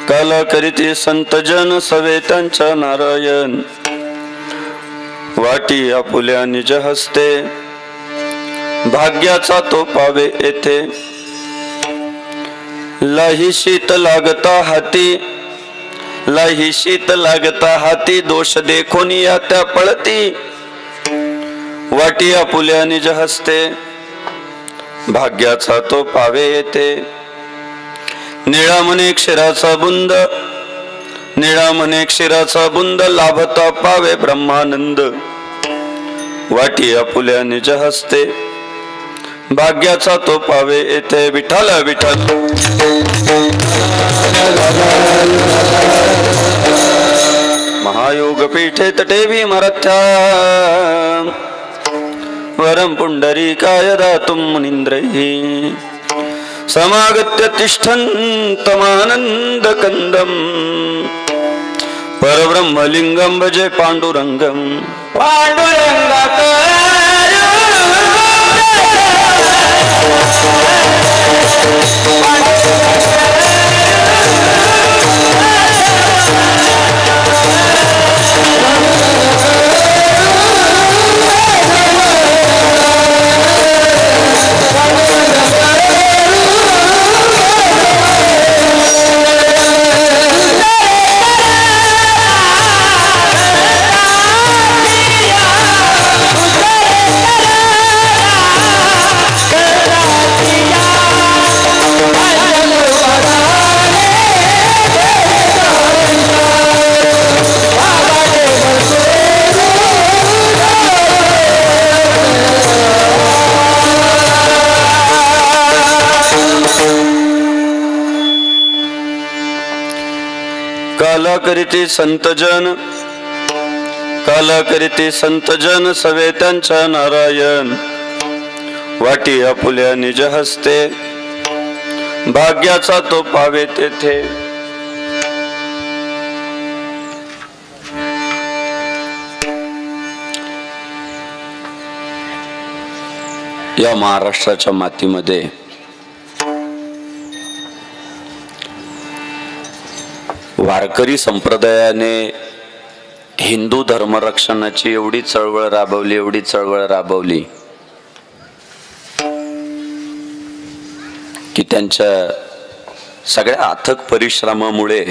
काला करीती संत जन सवे त्यांच्या नारायण वाटी आपुल्या निज हस्ते भाग्याचा तो पावे येथे लाही शीत लागता हाती लाही शीत लागता हाती दोष देखून या त्या पळती वाटी आपुल्या निज हस्ते भाग्याचा तो पावे येते निळा म्हणे क्षीराचा बुंद निळा म्हणे क्षीराचा बुंद लाभता पावे ब्रह्मानंद वाटी आपुल्या निज हस्ते भाग्याचा तो पावे येते विठ्ठल विठ्ठल महायोग पीठे तटे विमरथ्या वरम पुंडरीकाय दातुं मुनींद्रैः समागत्य तिष्ठन्तमानन्दकन्दं परब्रह्मलिंगं भजे पाण्डुरङ्गं काला करीती संत जन सवे त्यांच्या नारायण वाटी आपुल्या निज हस्ते भाग्याचा तो पावे तेथे या महाराष्ट्राच्या मातीमध्ये वारकरी संप्रदायाने हिंदू धर्मरक्षणाची एवढी चळवळ राबवली की त्यांच्या सगळ्या अथक परिश्रमामुळे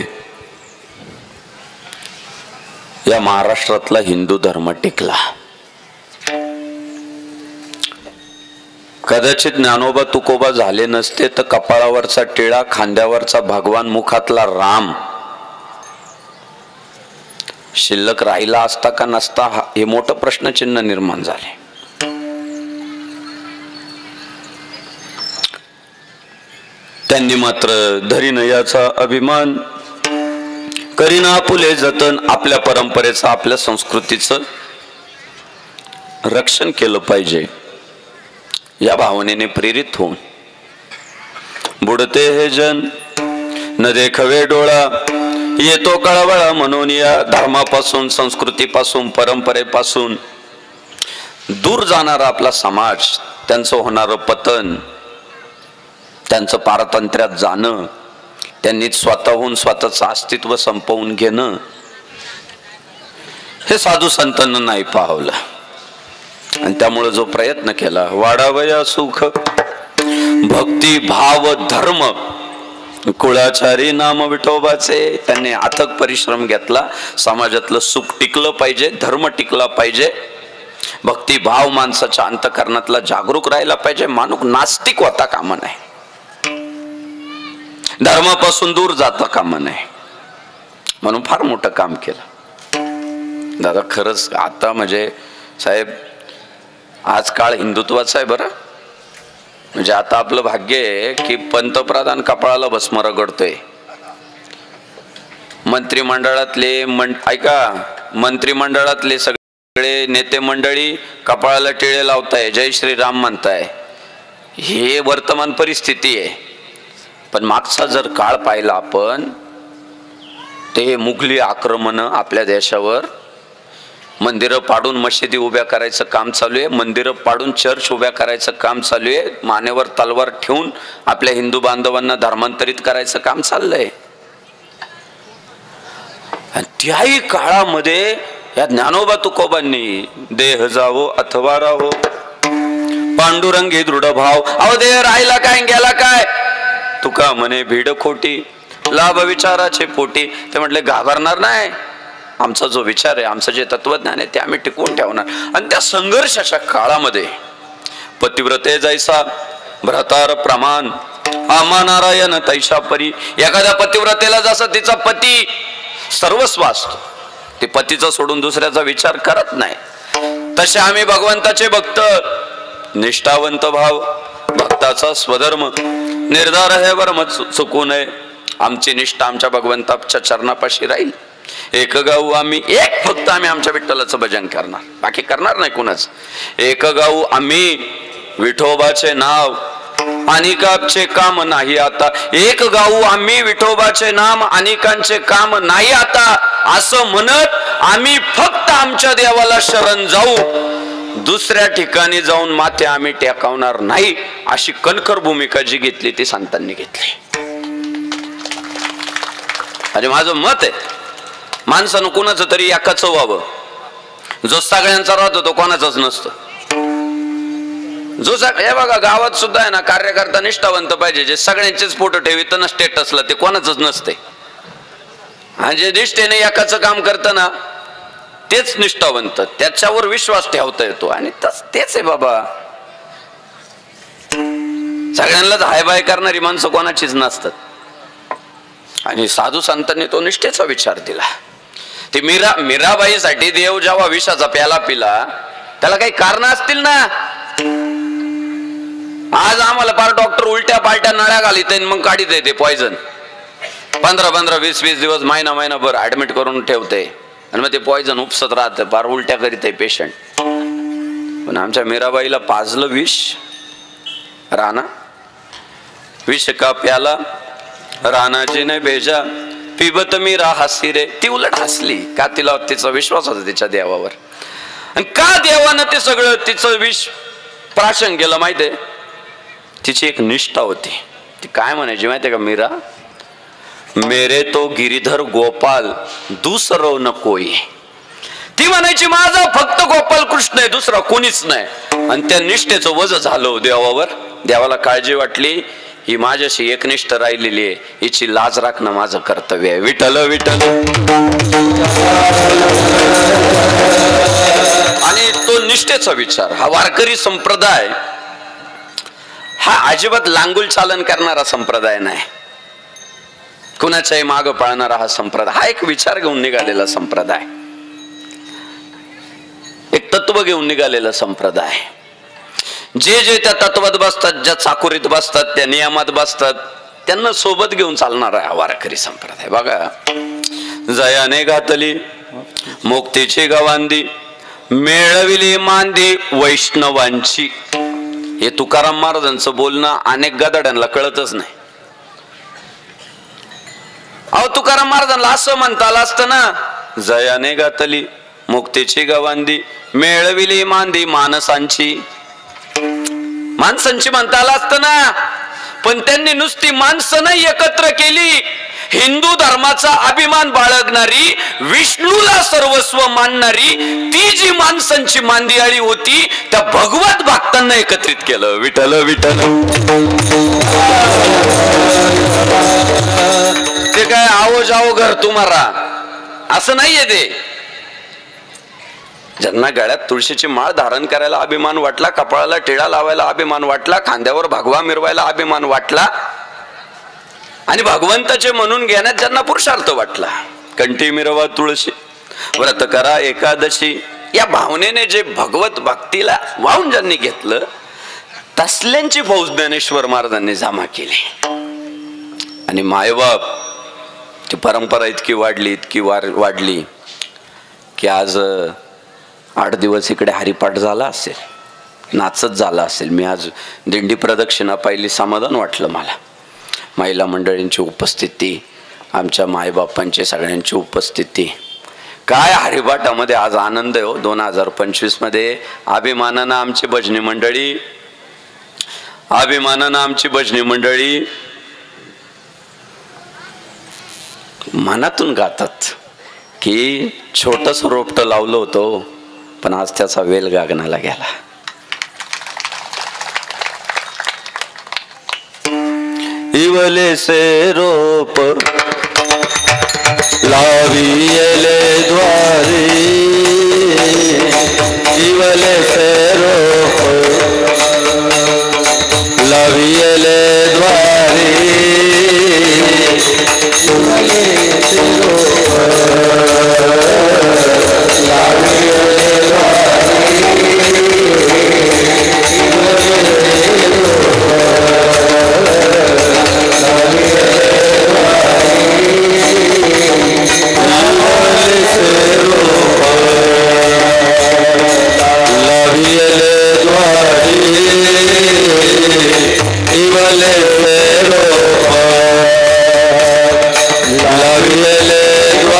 या महाराष्ट्रातला हिंदू धर्म टिकला। कदाचित ज्ञानोबा तुकोबा झाले नसते तर कपाळावरचा टिळा, खांद्यावरचा भगवान, मुखातला राम शिल्लक राहिला असता का नसता हे मोठं प्रश्नचिन्ह निर्माण झाले। त्यांनी मात्र धरीन याचा अभिमान करीना आपुले जतन, आपल्या परंपरेचं आपल्या संस्कृतीचं रक्षण केलं पाहिजे या भावनेने प्रेरित होऊन बुडते हे जन न देखवे डोळा येतो कळवळा म्हणून या धर्मापासून, संस्कृतीपासून, परंपरेपासून दूर जाणारा आपला समाज, त्यांचं होणारं पतन, त्यांचं पारतंत्र्यात जाणं, त्यांनी स्वतःहून स्वतःचं अस्तित्व संपवून घेणं हे साधू संतांना नाही पाहवलं। आणि त्यामुळे जो प्रयत्न केला वाढावया सुख भक्ती भाव धर्म कुळाचारी नाम विठोबाचे, त्यांनी अथक परिश्रम घेतला। समाजातलं सुख टिकलं पाहिजे, धर्म टिकला पाहिजे, भक्ती भाव माणसाच्या अंतःकरणातला जागरूक राहिला पाहिजे। माणूस नास्तिक होता कामा नये, धर्मापासून दूर जाता कामा नये, म्हणून फार मोठं काम केलं दादा। खरंच आता म्हणजे साहेब आज काळ हिंदुत्वाचा आहे बरं। म्हणजे आता आपलं भाग्य आहे की पंतप्रधान कपाळाला भस्म रगडतोय, मंत्रिमंडळातले सगळे नेते मंडळी कपाळाला टिळे लावताय, जय श्रीराम म्हणताय, हे वर्तमान परिस्थिती आहे। पण मागचा जर काळ पाहिला आपण ते मुघली आक्रमण आपल्या देशावर, मंदिरं पाडून मशिदी उभ्या करायचं काम चालू आहे, मंदिरं पाडून चर्च उभ्या करायचं काम चालू आहे, मानेवर तलवार ठेवून आपल्या हिंदू बांधवांना धर्मांतरित करायचं काम चाललंय। आणि त्याही काळामध्ये या ज्ञानोबा तुकोबांनी देह जावो अथवा राहो पांडुरंगी दृढ भाव, अहो देह राहिला काय गेला काय, तुका म्हणे भीड खोटी लाभ विचाराचे पोटी. ते म्हटले घाबरणार नाही, आमचा जो विचार आहे, आमचं जे तत्वज्ञान आहे ते आम्ही टिकवून ठेवणार. आणि त्या संघर्षाच्या काळामध्ये पतिव्रते जैसा भ्रतार प्रमाण आमा नारायण तैशा परी. एखाद्या पतिव्रतेला जसं तिचा पती सर्वस्व असतो, ते पतीचा सोडून दुसऱ्याचा विचार करत नाही, तसे आम्ही भगवंताचे भक्त. निष्ठावंत भाव भक्ताचा स्वधर्म निर्धार आहे वर्म चुकू नये. आमची निष्ठा आमच्या भगवंताच्या चरणापाशी राहील. एक गाऊ आम्ही, एक फक्त आम्ही आमच्या विठ्ठलाचं भजन करणार, बाकी करणार नाही कुणाच. एक गाऊ आम्ही विठोबाचे नाव अनेकांचे काम नाही आता. एक गाऊ आम्ही विठोबाचे नाम अनेकांचे काम नाही आता, असं म्हणत आम्ही फक्त आमच्या देवाला शरण जाऊ, दुसऱ्या ठिकाणी जाऊन माथे आम्ही टेकावणार नाही. अशी कणखर भूमिका जी घेतली ती संतांनी घेतली. आणि माझं मत आहे, माणसानं कोणाचं तरी एकाचं व्हावं. जो सगळ्यांचा राहतो तो कोणाचाच नसतो. जो हे बघा गावात सुद्धा आहे ना, कार्यकर्ता निष्ठावंत पाहिजे. जे सगळ्यांचेच फोटो ठेवित ना स्टेटसला, ते कोणाचंच नसते. आणि जे निष्ठेने एकाचं काम करतं ना तेच निष्ठावंत, त्याच्यावर विश्वास ठेवता येतो. आणि तेच आहे बाबा, सगळ्यांनाच हाय बाय करणारी माणसं कोणाचीच नसतात. आणि साधू संतांनी तो निष्ठेचा विचार दिला. ते मीराबाईसाठी देव जेव्हा विषाचा प्याला पिला, त्याला काही कारण असतील ना. आज आम्हाला फार डॉक्टर उलट्या पालट्या नळ्या घालीत मग काढीत येते पॉइझन. 15-15, 20-20 दिवस महिनाभर ऍडमिट करून ठेवते आणि मग ते पॉइझन उपसत राहतं, फार उलट्या करीत आहे पेशंट. पण आमच्या मीराबाईला पाजलं विष. राणा विष का प्याला राणाजीने भेजा पिबत मीरा हसी रे. ती उलट हसली का, तिला तिचा विश्वास होता तिच्या देवावर. आणि का देवानं ते सगळं तिचं विष प्राशन केलं माहितीये? तिची एक निष्ठा होती. ती काय म्हणायची माहितीये का? मीरा मेरे तो गिरीधर गोपाल दुसरं न कोई. ती म्हणायची माझा फक्त गोपाल कृष्ण आहे, दुसरा कोणीच नाही. आणि त्या निष्ठेचं वज झालं देवावर. देवाला काळजी वाटली, ही माझ्याशी एकनिष्ठ राहिलेली आहे, हिची लाज राखणं माझं कर्तव्य आहे. विठ्ठल विठ्ठल. आणि तो निष्ठेचा विचार, हा वारकरी संप्रदाय हा अजिबात लांगुल चालन करणारा संप्रदाय नाही. कुणाच्याही माग पाळणारा हा संप्रदाय, हा एक विचार घेऊन निघालेला संप्रदाय, एक तत्व घेऊन निघालेला संप्रदाय. जे जे त्या तत्वात बसतात, ज्या चाकुरीत बसतात, त्या नियमात बसतात, त्यांना सोबत घेऊन चालणारा हा वारकरी संप्रदाय. बघा, जयाने घातली मुक्तीची गवांदी मिळविली मांदी वैष्णवांची. हे तुकाराम महाराजांचं बोलणं अनेक गदाड्यांना कळतच नाही. अहो तुकाराम महाराजांना असं म्हणता आलं असतं ना, जयाने घातली मुक्तीची गवांदी मिळविली मांदी माणसांची. माणसांची म्हणता आलं असतं ना, पण त्यांनी नुसती माणसं नाही एकत्र केली. हिंदू धर्माचा अभिमान बाळगणारी, विष्णूला सर्वस्व मानणारी ती जी माणसांची मांदियाळी होती, त्या भगवत भक्तांना एकत्रित केलं. विठ्ठल विठ्ठल. ते काय आओ जाओ घर तुम्हारा असं नाहीये. ते ज्यांना गळ्यात तुळशीची माळ धारण करायला अभिमान वाटला, कपाळाला टिळा लावायला अभिमान वाटला, खांद्यावर भगवा मिरवायला अभिमान वाटला, आणि भगवंताचे म्हणून घेण्यात ज्यांना पुरुषार्थ वाटला, कंठी मिरवा तुळशी व्रत करा एकादशी, या भावनेने जे भगवत भक्तीला वाहून ज्यांनी घेतलं, तसल्यांची फौज ज्ञानेश्वर महाराजांनी जमा केली. आणि मायबाप ती परंपरा इतकी वाढली, इतकी वाढली की आज 8 दिवस इकडे हरिपाठ झाला असेल, नाचत झाला असेल. मी आज दिंडी प्रदक्षिणा पाहिली, समाधान वाटलं मला. महिला मंडळींची उपस्थिती, आमच्या मायबापांची सगळ्यांची उपस्थिती, काय हरिपाठामध्ये आज आनंद आहे हो. 2025 मध्ये अभिमानानं आमची भजनी मंडळी, अभिमानानं आमची भजनी मंडळी मनातून गातात. की छोटस रोपट लावलं होतं, पण आज त्याचा वेल गगनाला गेला. इवले से रोप लावियले द्वारी, इवले से रोप लावियले द्वारी, इवले से रोप लावियले द्वारी,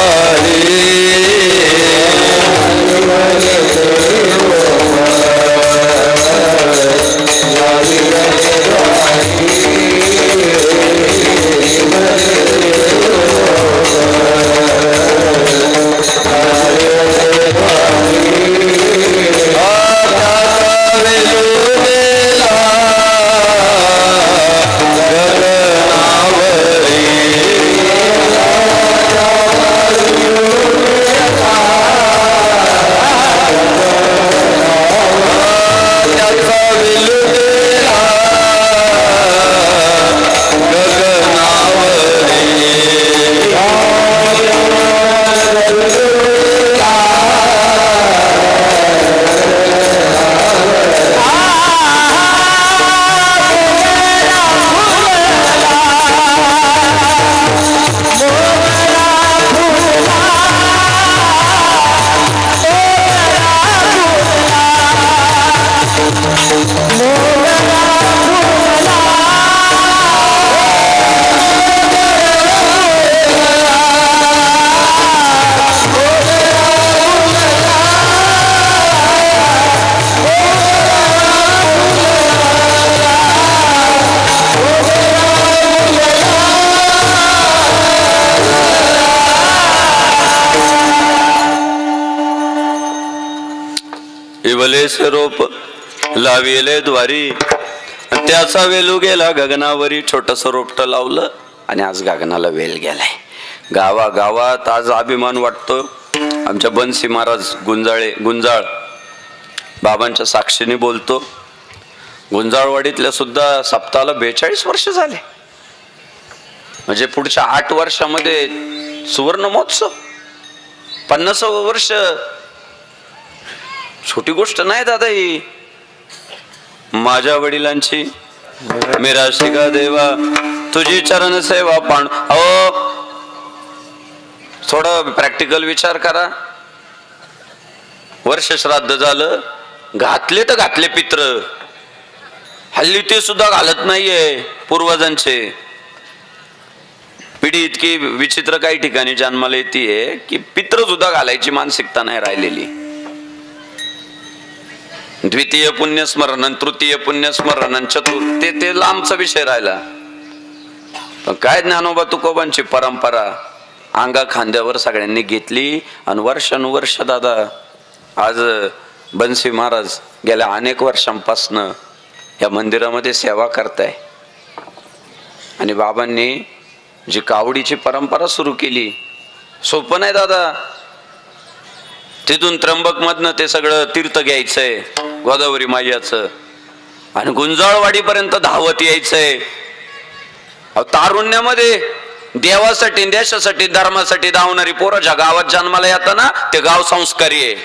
इवलेसे रोप लाविले द्वारी, त्याचा वेलू गेला गगनावरी. छोटस रोपट लावलं आणि आज गगनाला वेल गेलाय. गावागावात आज अभिमान वाटतो. आमच्या बन्सी महाराज गुंजाळ बाबांच्या साक्षीने बोलतो, गुंजाळवाडीतल्या सुद्धा सप्ताहाला 42 वर्ष झाले. म्हणजे पुढच्या 8 वर्षामध्ये सुवर्ण महोत्सव. 50 वर्ष छोटी गोष्ट नाही दादा ही. माझ्या वडिलांची मेरा शिका देवा तुझी चरण सेवा पाण. अहो थोडं प्रॅक्टिकल विचार करा. वर्ष श्राद्ध झालं, घातले तर घातले पित्र. हल्ली ते सुद्धा घालत नाहीये पूर्वजांचे. पिढी इतकी विचित्र काही ठिकाणी जन्माला येते की पित्र सुद्धा घालायची मानसिकता नाही राहिलेली. द्वितीय पुण्यस्मरण, तृतीय पुण्यस्मरण, चतुर्थ ते लांबचा विषय राहिला. पण काय ज्ञानोबा तुकोबांची परंपरा अंगा खांद्यावर सगळ्यांनी घेतली आणि वर्षानुवर्ष दादा आज बन्सी महाराज गेल्या अनेक वर्षांपासून या मंदिरामध्ये सेवा करताय. आणि बाबांनी जी कावडीची परंपरा सुरू केली, सोपं नाही दादा. तिथून त्र्यंबक मधनं ते सगळं तीर्थ घ्यायचंय गोदावरी मायाचं आणि गुंजाळवाडी पर्यंत धावत यायचंय. तारुण्यामध्ये देवासाठी, देशासाठी, धर्मासाठी धावणारी पोरं ज्या गावात जन्माला येतात ना ते गाव संस्कारी आहे.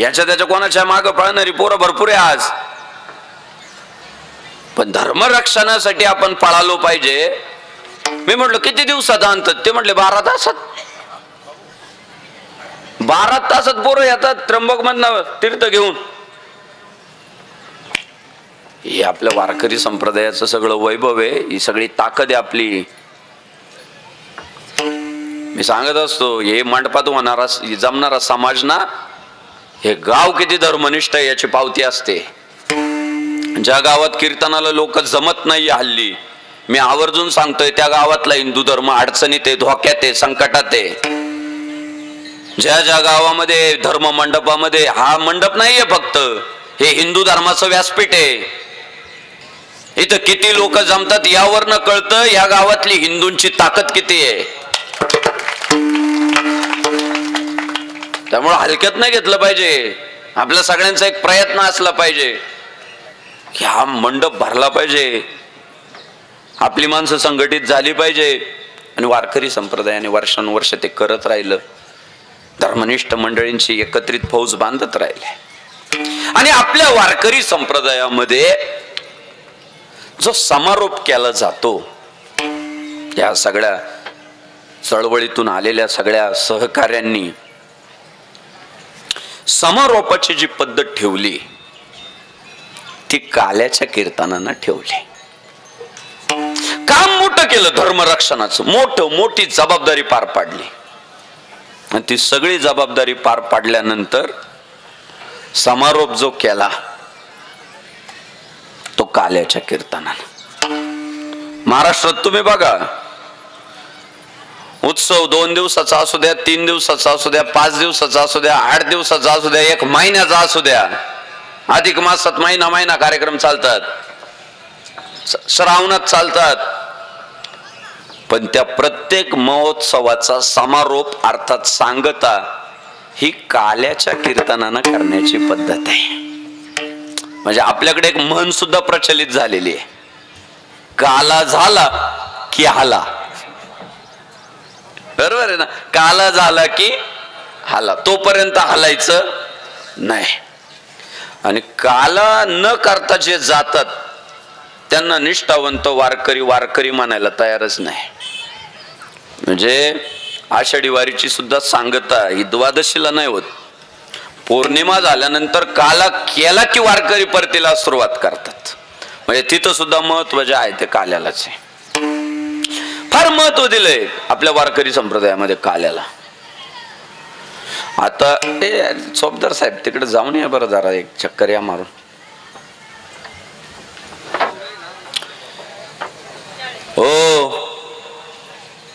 याच्या त्याच्या कोणाच्या मागं पळणारी पोरं भरपूर आहे आज. पण धर्म रक्षणासाठी आपण पळालो पाहिजे. मी म्हटलं किती दिवसात आणतात? ते म्हटले 12 तासात. 12 तासात पोरं येतात त्र्यंबक मधनं तीर्थ घेऊन. हे आपल्या वारकरी संप्रदायाचं सगळं वैभव आहे, ही सगळी ताकद आहे आपली. मी सांगत असतो हे मंडपात होणारा जमणारा समाज ना, हे गाव किती धर्मनिष्ठ आहे याची पावती असते. ज्या गावात कीर्तनाला लोक जमत नाही हल्ली मी आवर्जून सांगतोय, त्या गावातला हिंदू धर्म अडचणीत आहे, धोक्यात आहे, संकटात आहे. ज्या ज्या गावामध्ये धर्म मंडपामध्ये, हा मंडप नाहीये फक्त, हे हिंदू धर्माचं व्यासपीठ आहे. इथं किती लोक जमतात यावरनं कळतं या गावातली हिंदूंची ताकद किती आहे. त्यामुळे हलक्यात नाही घेतलं पाहिजे. आपल्या सगळ्यांचा एक प्रयत्न असला पाहिजे की हा मंडप भरला पाहिजे, आपली माणसं संघटित झाली पाहिजे. आणि वारकरी संप्रदायाने वर्षानुवर्ष ते करत राहिलं. धर्मनिष्ठ मंडळींची एकत्रित फौज बांधत राहिले. आणि आपल्या वारकरी संप्रदायामध्ये जो समारोप केला जातो, या सगळ्या चळवळीतून आलेल्या सगळ्या सहकार्यांनी समारोपाची जी पद्धत ठेवली ती काल्याच्या कीर्तनानं ठेवली. काम मोठं केलं, धर्मरक्षणाचं मोठी जबाबदारी पार पाडली. आणि ती सगळी जबाबदारी पार पाडल्यानंतर समारोप जो केला तो काल्याच्या कीर्तनानं. महाराष्ट्रात तुम्ही बघा, उत्सव 2 दिवसाचा असू द्या, 3 दिवसाचा असू द्या, 5 दिवसाचा असू द्या, 8 दिवसाचा असू द्या, 1 महिन्याचा असू द्या, अधिक मासात महिना कार्यक्रम चालतात, श्रावणात चालतात. पण त्या प्रत्येक महोत्सवाचा समारोप अर्थात सांगता ही काल्याच्या कीर्तनानं करण्याची पद्धत आहे. म्हणजे आपल्याकडे एक म्हण सुद्धा प्रचलित झालेली आहे, काला झाला की हाला. बरोबर आहे ना? काला झाला की हाला, तोपर्यंत हालायचं नाही. आणि काला न करता जे जातात त्यांना निष्ठावंत वारकरी म्हणायला तयारच नाही. म्हणजे आषाढी वारीची सुद्धा सांगता ही द्वादशीला नाही होत, पौर्णिमा झाल्यानंतर काला केला की वारकरी परतीला सुरुवात करतात. म्हणजे तिथं सुद्धा महत्व जे आहे ते काल्यालाच आहे. फार महत्व दिलंय आपल्या वारकरी संप्रदायामध्ये काल्याला. आता चोपदार साहेब तिकडे जाऊन या बरं, जरा एक चक्कर या मारून. हो,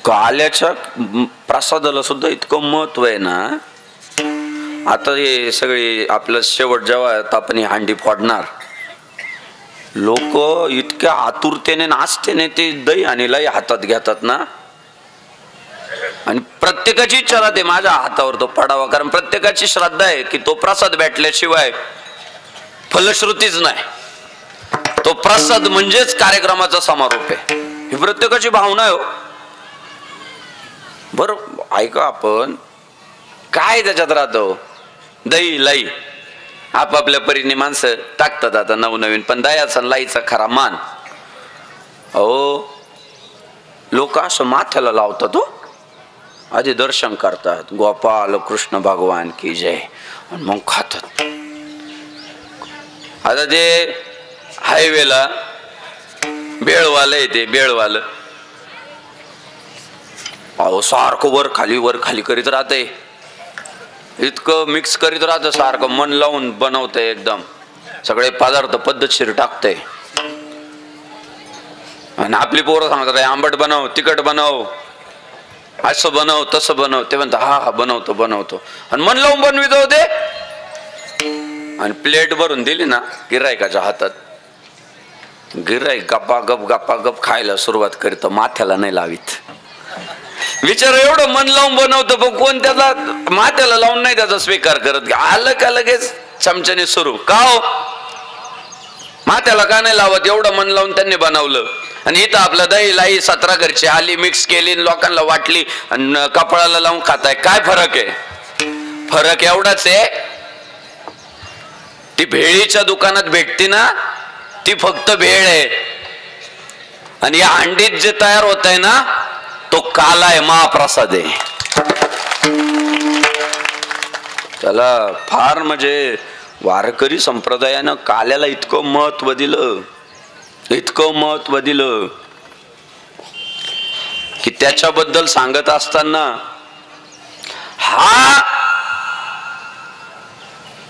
काल्याच्या प्रसादाला सुद्धा इतकं महत्व आहे ना. आता हे सगळी आपलं शेवट जेव्हा आपण ही हांडी फोडणार, लोक इतक्या आतुरतेने नाचतेने ते दही आणि लई हातात घेतात ना. आणि प्रत्येकाची इच्छा राहते माझ्या हातावर तो पडावा, कारण प्रत्येकाची श्रद्धा आहे की तो प्रसाद भेटल्याशिवाय फलश्रुतीच नाही. तो प्रसाद म्हणजेच कार्यक्रमाचा समारोप आहे, ही प्रत्येकाची भावना आहे. बर ऐका, आपण काय त्याच्यात राहतो, दही लाई आपापल्या परीने माणसं टाकतात आता नवनवीन, पण दयाचा लाईचा खरा मान. अहो, लोक असं माथ्याला लावतात, हो आधी दर्शन करतात, गोपाल कृष्ण भगवान की जय, आणि मग खातात. आता ते हायवेला बेळवालं येते, बेळवालं अहो सारखं वर खाली करीत राहते, इतकं मिक्स करीत राहतं, सारखं मन लावून बनवतंय, एकदम सगळे पदार्थ पद्धतशीर टाकतंय. आणि आपली पोरं सांगतात आंबट बनव, तिखट बनव, असं बनव, तसं बनव. ते म्हणतात हा बनवतो, आणि मन लावून बनवित होते. आणि प्लेट भरून दिली ना गिऱ्हाईकाच्या हातात, गिऱ्हाईक गप्पा खायला सुरुवात करीत, माथ्याला नाही लावित. विचार एवढं मन लावून बनवतं, पण कोण त्याला माथ्याला लावून नाही त्याचा स्वीकार करत. आलं का लगेच चमच्याने सुरू, का हो माथ्याला का नाही लावत, एवढं मन लावून त्यांनी बनवलं. आणि इथं आपलं दही लाई 17 घरची आली, मिक्स केली, लोकांना वाटली आणि कपाळाला लावून खाताय. काय फरक आहे? फरक एवढाच आहे, ती भेळीच्या दुकानात भेटती ना, ती फक्त भेळ आहे. आणि या अंडीत जे तयार होत आहे ना, तो काला आहे, महाप्रसाद आहे. त्याला फार म्हणजे वारकरी संप्रदायानं काल्याला इतकं महत्व दिलं की त्याच्याबद्दल सांगत असताना हा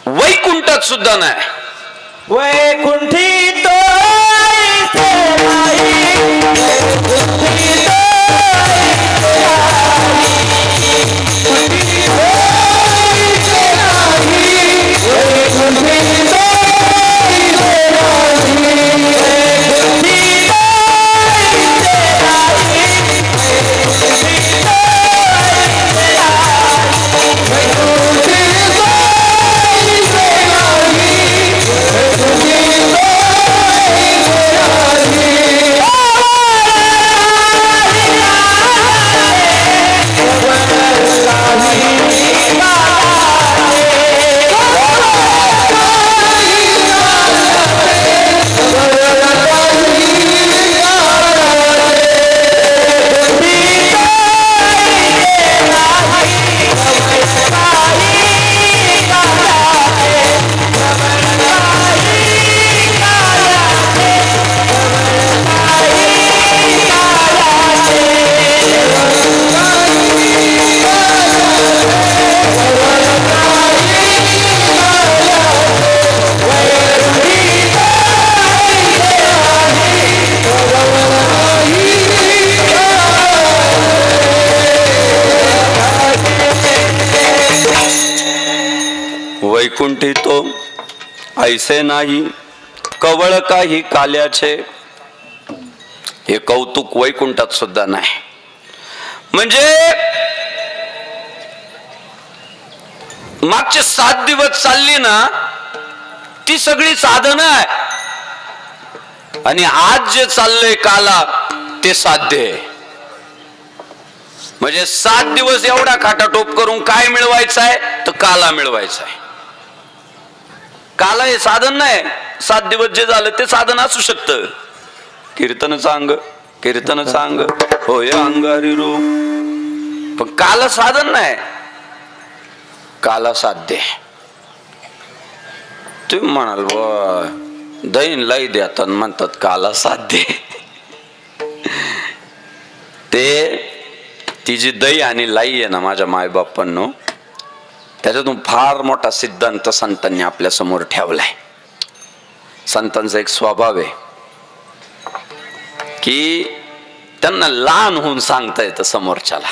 वैकुंठात सुद्धा नाही, वैकुंठी तो वैकुंठी तो ऐसे नाही कवळ काही काल्याचे. हे कौतुक वैकुंठात सुद्धा नाही. म्हणजे मागचे 7 दिवस चालली ना ती सगळी साधनं आहे आणि आज जे चाललंय काला ते साध्य आहे. म्हणजे 7 दिवस एवढा खाटाटोप करून काय मिळवायचं आहे तर काला मिळवायचा आहे. काला हे साधन नाही. 7 दिवस जे झालं ते साधन असू शकतं. कीर्तनचं अंग, कीर्तनचं अंग होय अंगारी रूप, पण काला साधन नाही, काला साध्य. तुम्ही म्हणाल दैन लाई द्या म्हणतात काला साध्य. ते ती जी दही आणि लाई आहे ना माझ्या मायबापांनो, त्याच्यातून फार मोठा सिद्धांत संतांनी आपल्या समोर ठेवलाय. संतांचा एक स्वभाव आहे की त्यांना लहान होऊन सांगता येतं समोरच्याला.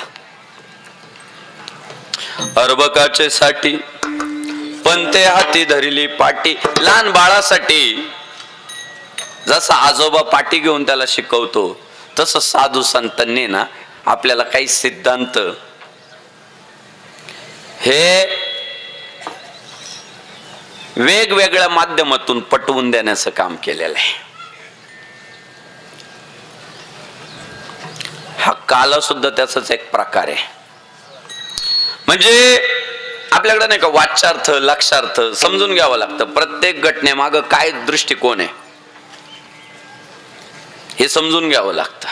अर्भकाचे साठी पंते हाती धरिली पाटी. लहान बाळासाठी जसा आजोबा पाटी घेऊन त्याला शिकवतो तसं साधू संतांनी ना आपल्याला काही सिद्धांत हे वेगवेगळ्या माध्यमातून पटवून देण्याचं काम केलेलं आहे. हा काला सुद्धा त्याचाच एक प्रकार आहे. म्हणजे आपल्याकडे नाही का वाच्यार्थ लक्षार्थ समजून घ्यावं लागतं. प्रत्येक घटनेमाग काय दृष्टिकोन आहे हे समजून घ्यावं लागतं.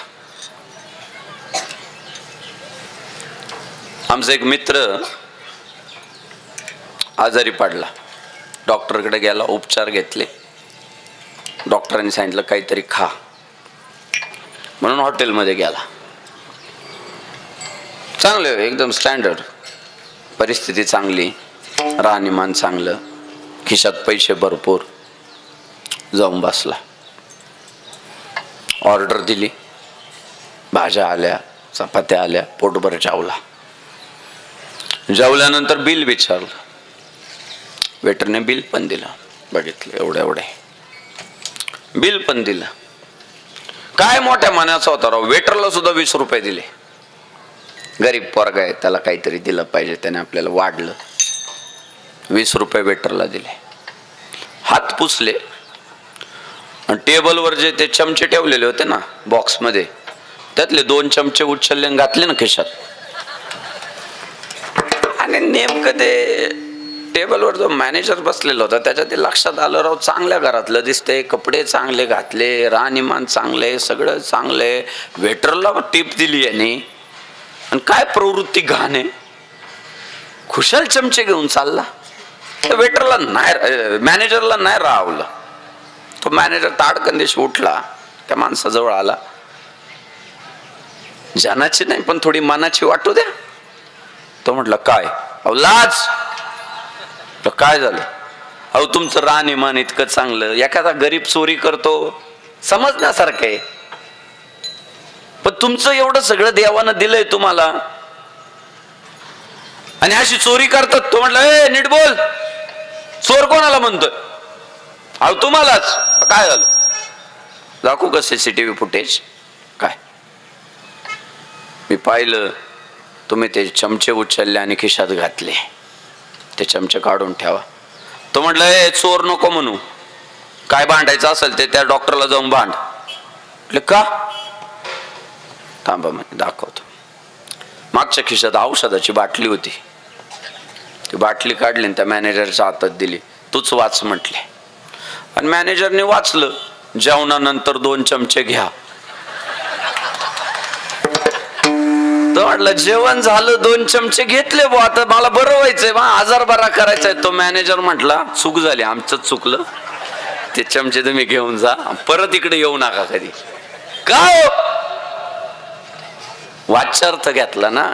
आमचा एक मित्र आजारी पडला, डॉक्टरकडे गेला, उपचार घेतले. डॉक्टरांनी सांगितलं काहीतरी खा म्हणून हॉटेलमध्ये गेला. चांगलं एकदम स्टँडर्ड परिस्थिती, चांगली राहणीमान चांगलं, खिशात पैसे भरपूर. जाऊन बसला, ऑर्डर दिली, भाज्या आल्या, चपात्या आल्या, पोटभर जेवला. जेवल्यानंतर बिल विचारलं. वेटरने बिल पण दिलं. बघितलं एवढे एवढे बिल पण दिलं. काय मोठ्या मनाचा होता राव. वेटरला सुद्धा 20 रुपये दिले. गरीब पोरगा आहे, त्याला काहीतरी दिलं पाहिजे, त्याने आपल्याला वाढलं. 20 रुपये वेटरला दिले. हात पुसले आणि टेबलवर जे ते चमचे ठेवलेले होते ना बॉक्समध्ये, त्यातले 2 चमचे उचलले आणि घातले ना खिशात. आणि नेमकं ते टेबलवर जो मॅनेजर बसलेला होता त्याच्या ते लक्षात आलं, राव चांगल्या घरातलं दिसतंय, कपडे चांगले घातले, राहणीमान चांगले, सगळं चांगले. वेटरला टिप दिली यांनी आणि काय प्रवृत्ती घाण आहे. खुशाल चमचे घेऊन चालला. वेटरला नाही, मॅनेजरला नाही राहवलं. तो मॅनेजर ताडकंदेशी उठला, त्या माणसाजवळ आला. जनाची नाही पण थोडी मनाची वाटू द्या. तो म्हटलं काय अहो लाज. काय झालं. अहो तुमचं राहणीमान इतकं चांगलं, एखादा गरीब चोरी करतो समजण्यासारखं आहे. पण तुमचं एवढं सगळं देवानं दिलंय तुम्हाला आणि अशी चोरी करतात. तो म्हटलं ए नीट बोल, चोर कोणाला म्हणतोय? अहो तुम्हालाच. काय झालं? दाखवू का सीसीटीव्ही फुटेज? काय मी पाहिलं, तुम्ही ते चमचे उचलले आणि खिशात घातले, ते चमचे काढून ठेवा. तो म्हटलं ए चोर नको म्हणू, काय भांडायचं असेल ते त्या डॉक्टरला जाऊन भांड. म्हटलं का? थांबा म्हणजे दाखवतो. मागच्या खिशात औषधाची बाटली होती, ती बाटली काढली आणि त्या मॅनेजरच्या हातात दिली. तूच वाच म्हटले आणि मॅनेजरने वाचलं. जेवणानंतर 2 चमचे घ्या. तो म्हटलं जेवण झालं, 2 चमचे घेतले बुवा, आता मला बरं व्हायचंय बा, आजार बरा करायचाय. तो मॅनेजर म्हटला चूक झाली, आमचंच चुकलं, ते चमचे तुम्ही घेऊन जा, परत इकडे येऊ नका कधी. का वाच्यार्थ घेतला ना.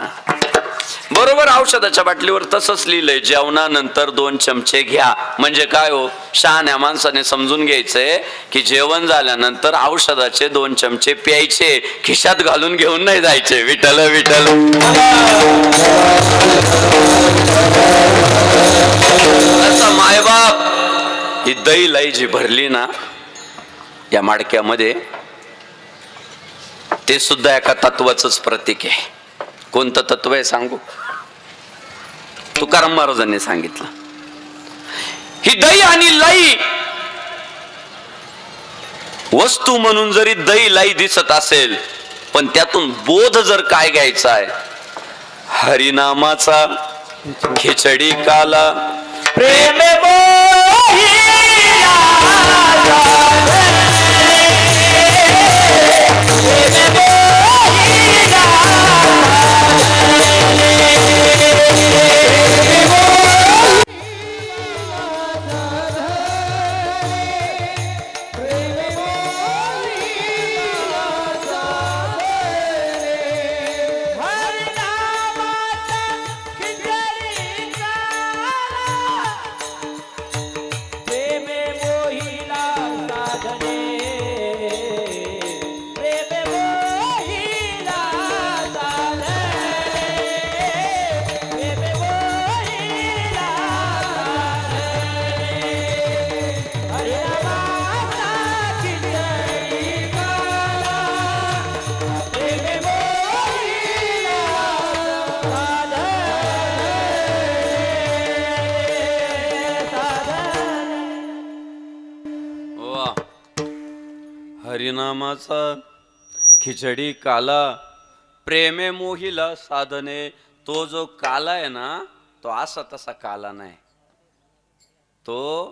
बरोबर औषधाच्या बाटलीवर तसंच लिहिलंय, जेवणानंतर 2 चमचे घ्या. म्हणजे काय हो, शहाण्या माणसाने समजून घ्यायचंय की जेवण झाल्यानंतर औषधाचे 2 चमचे प्यायचे, खिशात घालून घेऊन नाही जायचे. विठ्ठल विठ्ठल. असं मायबाप ही दही लाई जी भरली ना या माडक्यामध्ये, ते सुद्धा एका तत्वाचंच प्रतीक आहे. कोणतं तत्व आहे सांगू? तुकाराम महाराजांनी सांगितलं, ही दही आणि लाई वस्तू म्हणून जरी दही लाई दिसत असेल, पण त्यातून बोध जर काय घ्यायचा आहे, हरिनामाचा खिचडी काला प्रेम हरिनामाचा खिचडी काला प्रेमे मोहिला साधने. तो जो काला आहे ना, तो असा तसा काला नाही, तो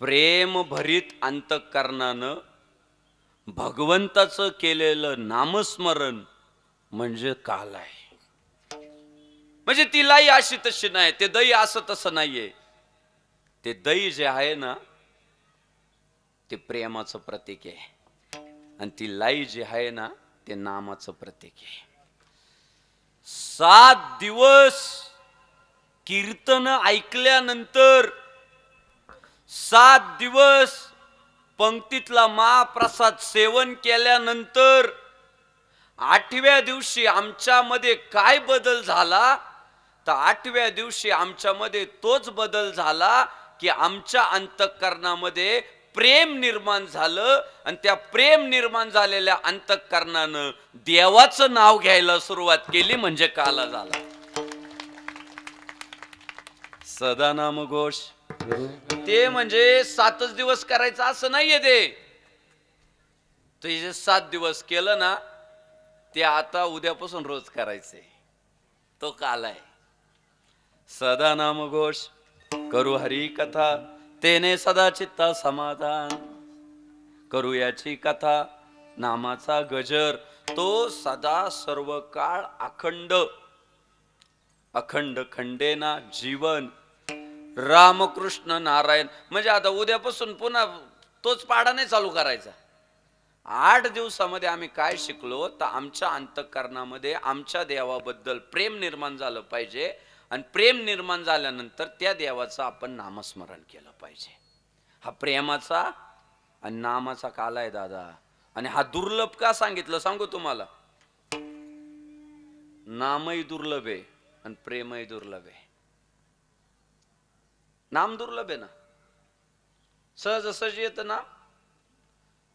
प्रेम भरीत अंतःकरणानं भगवंताचं केलेलं नामस्मरण म्हणजे काला आहे. म्हणजे ती लाई अशी तशी नाही, ते दही असं तसं नाहीये. ते दही जे आहे ना ते प्रेमाचं प्रतीक आहे आणि ती लाई जी आहे ना ते नामाचं प्रतीक आहे. 7 दिवस कीर्तन ऐकल्यानंतर, 7 दिवस पंक्तीतला महाप्रसाद सेवन केल्यानंतर 8व्या दिवशी आमच्यामध्ये काय बदल झाला, तर 8व्या दिवशी आमच्यामध्ये तोच बदल झाला की आमच्या अंतःकरणामध्ये प्रेम निर्माण झालं आणि त्या प्रेम निर्माण झालेल्या अंतःकरणानं देवाचं नाव घ्यायला सुरुवात केली, म्हणजे काला झाला. सदा नाम घोष. ते म्हणजे 7च दिवस करायचं असं नाहीये. ते जे 7 दिवस केलं ना ते आता उद्यापासून रोज करायचे, तो काला आहे. सदा नाम घोष करू हरी कथा, तेने सदा चित्ता समाधान. करू याची कथा नामाचा गजर, तो सदा सर्व काळ अखंड. अखंड खंडेना जीवन रामकृष्ण नारायण. म्हणजे आता उद्यापासून पुन्हा तोच पाडा नाही चालू करायचा. 8 दिवसामध्ये आम्ही काय शिकलो, तर आमच्या अंतःकरणामध्ये आमच्या देवाबद्दल प्रेम निर्माण झालं पाहिजे आणि प्रेम निर्माण झाल्यानंतर त्या देवाचं आपण नामस्मरण केलं पाहिजे. हा प्रेमाचा आणि नामाचा काल आहे दादा. आणि हा दुर्लभ का सांगितलं सांगू तुम्हाला. नामही दुर्लभ आहे आणि प्रेमही दुर्लभ आहे. नाम दुर्लभ आहे ना, सहज सहज येतं ना.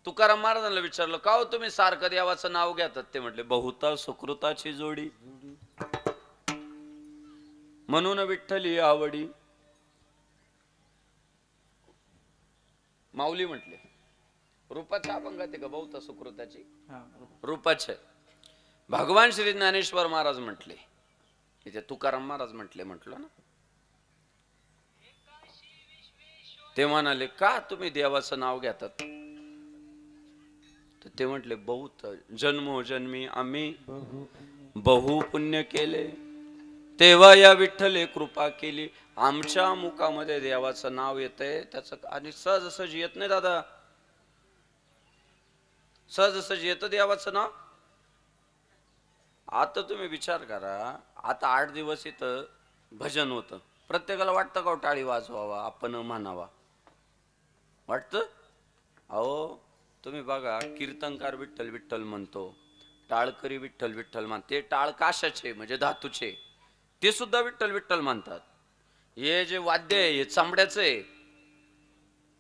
तुकाराम महाराजांना विचारलं, का हो तुम्ही सारखं देवाचं नाव घेतात? ते म्हटले, बहुता सुकृताची जोडी म्हणून विठ्ठली आवडी. माऊली म्हटले, रूपाच्या अभंगात आहे का बहुता सुकृताची? रूपाचे. भगवान श्री ज्ञानेश्वर महाराज म्हटले, इथे तुकाराम महाराज म्हटलं ना. ते म्हणाले, का तुम्ही देवाचं नाव घेतात? तर ते म्हटले, बहुत जन्मोजन्मी आम्ही बहु पुण्य केले, तेव्हा या विठ्ठले कृपा केली. आमच्या मुखामध्ये देवाचं नाव येतंय त्याचं, आणि सहज सहज येत नाही दादा. सहज सहज येतं देवाचं नाव. आता तुम्ही विचार करा, आता 8 दिवस इथं भजन होतं. प्रत्येकाला वाटतं का टाळी वाजवावा, आपण म्हणावा? वाटतं? अहो तुम्ही बघा, कीर्तनकार विठ्ठल विठ्ठल म्हणतो, टाळकरी विठ्ठल विठ्ठल म्हणते. ते टाळ काशाचे म्हणजे धातूचे, ते सुद्धा विठ्ठल विठ्ठल म्हणतात. हे जे वाद्य आहे हे चांबड्याचे,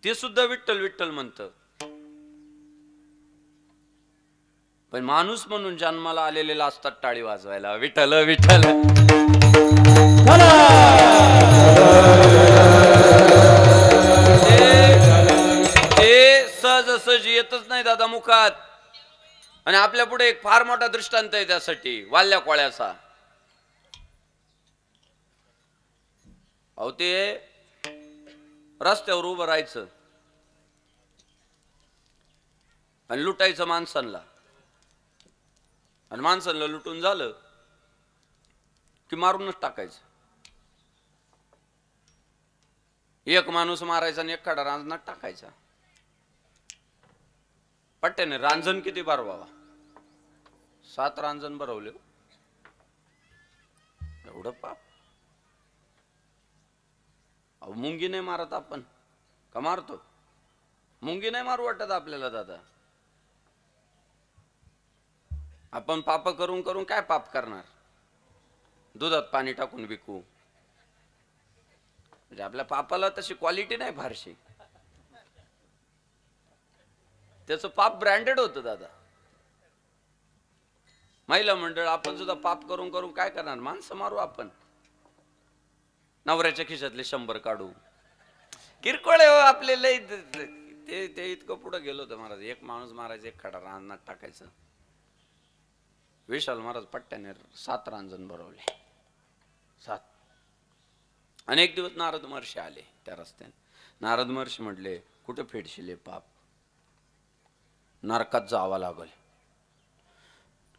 ते सुद्धा विठ्ठल विठ्ठल म्हणतं. पण माणूस म्हणून जन्माला आलेले असतात टाळी वाजवायला, विठ्ठल विठ्ठल. ते सहज सहज येतच नाही दादा मुखात. आणि आपल्या पुढे एक फार मोठा दृष्टांत आहे त्यासाठी, वाल्या कोळ्याचा. अहो ते रस्त्यावर उभं राहायचं आणि लुटायचं माणसांना, आणि माणसांना लुटून झालं की मारूनच टाकायचं. एक माणूस मारायचा आणि एक खडा रांजणात टाकायचा. पट्ट्याने रांजण किती भरवावा? 7 रांजण भरवले. एवढं पाप. अहो मुंगी नाही मारत आपण का? मारतो. मुंगी नाही मारू वाटत आपल्याला दादा. आपण पाप करून करून काय पाप करणार? दुधात पाणी टाकून विकू. म्हणजे आपल्या पापाला तशी क्वालिटी नाही फारशी. त्याचं पाप ब्रँडेड होतं दादा. महिला मंडळ आपण सुद्धा पाप करून करून काय करणार? माणसं मारू आपण. नवऱ्याच्या खिशातले 100 काढू. किरकोळ आहे आपले लय. ते इतकं पुढे गेलो होतं महाराज. एक माणूस मारायचं, एक खडा रानात टाकायचं. विशाल महाराज पट्ट्याने 7 रांजण भरवले. 7. अनेक दिवस नारद महर्षी आले त्या रस्त्याने. नारद महर्षी म्हटले, कुठे फेडशिले पाप? नरकात जावं लागल.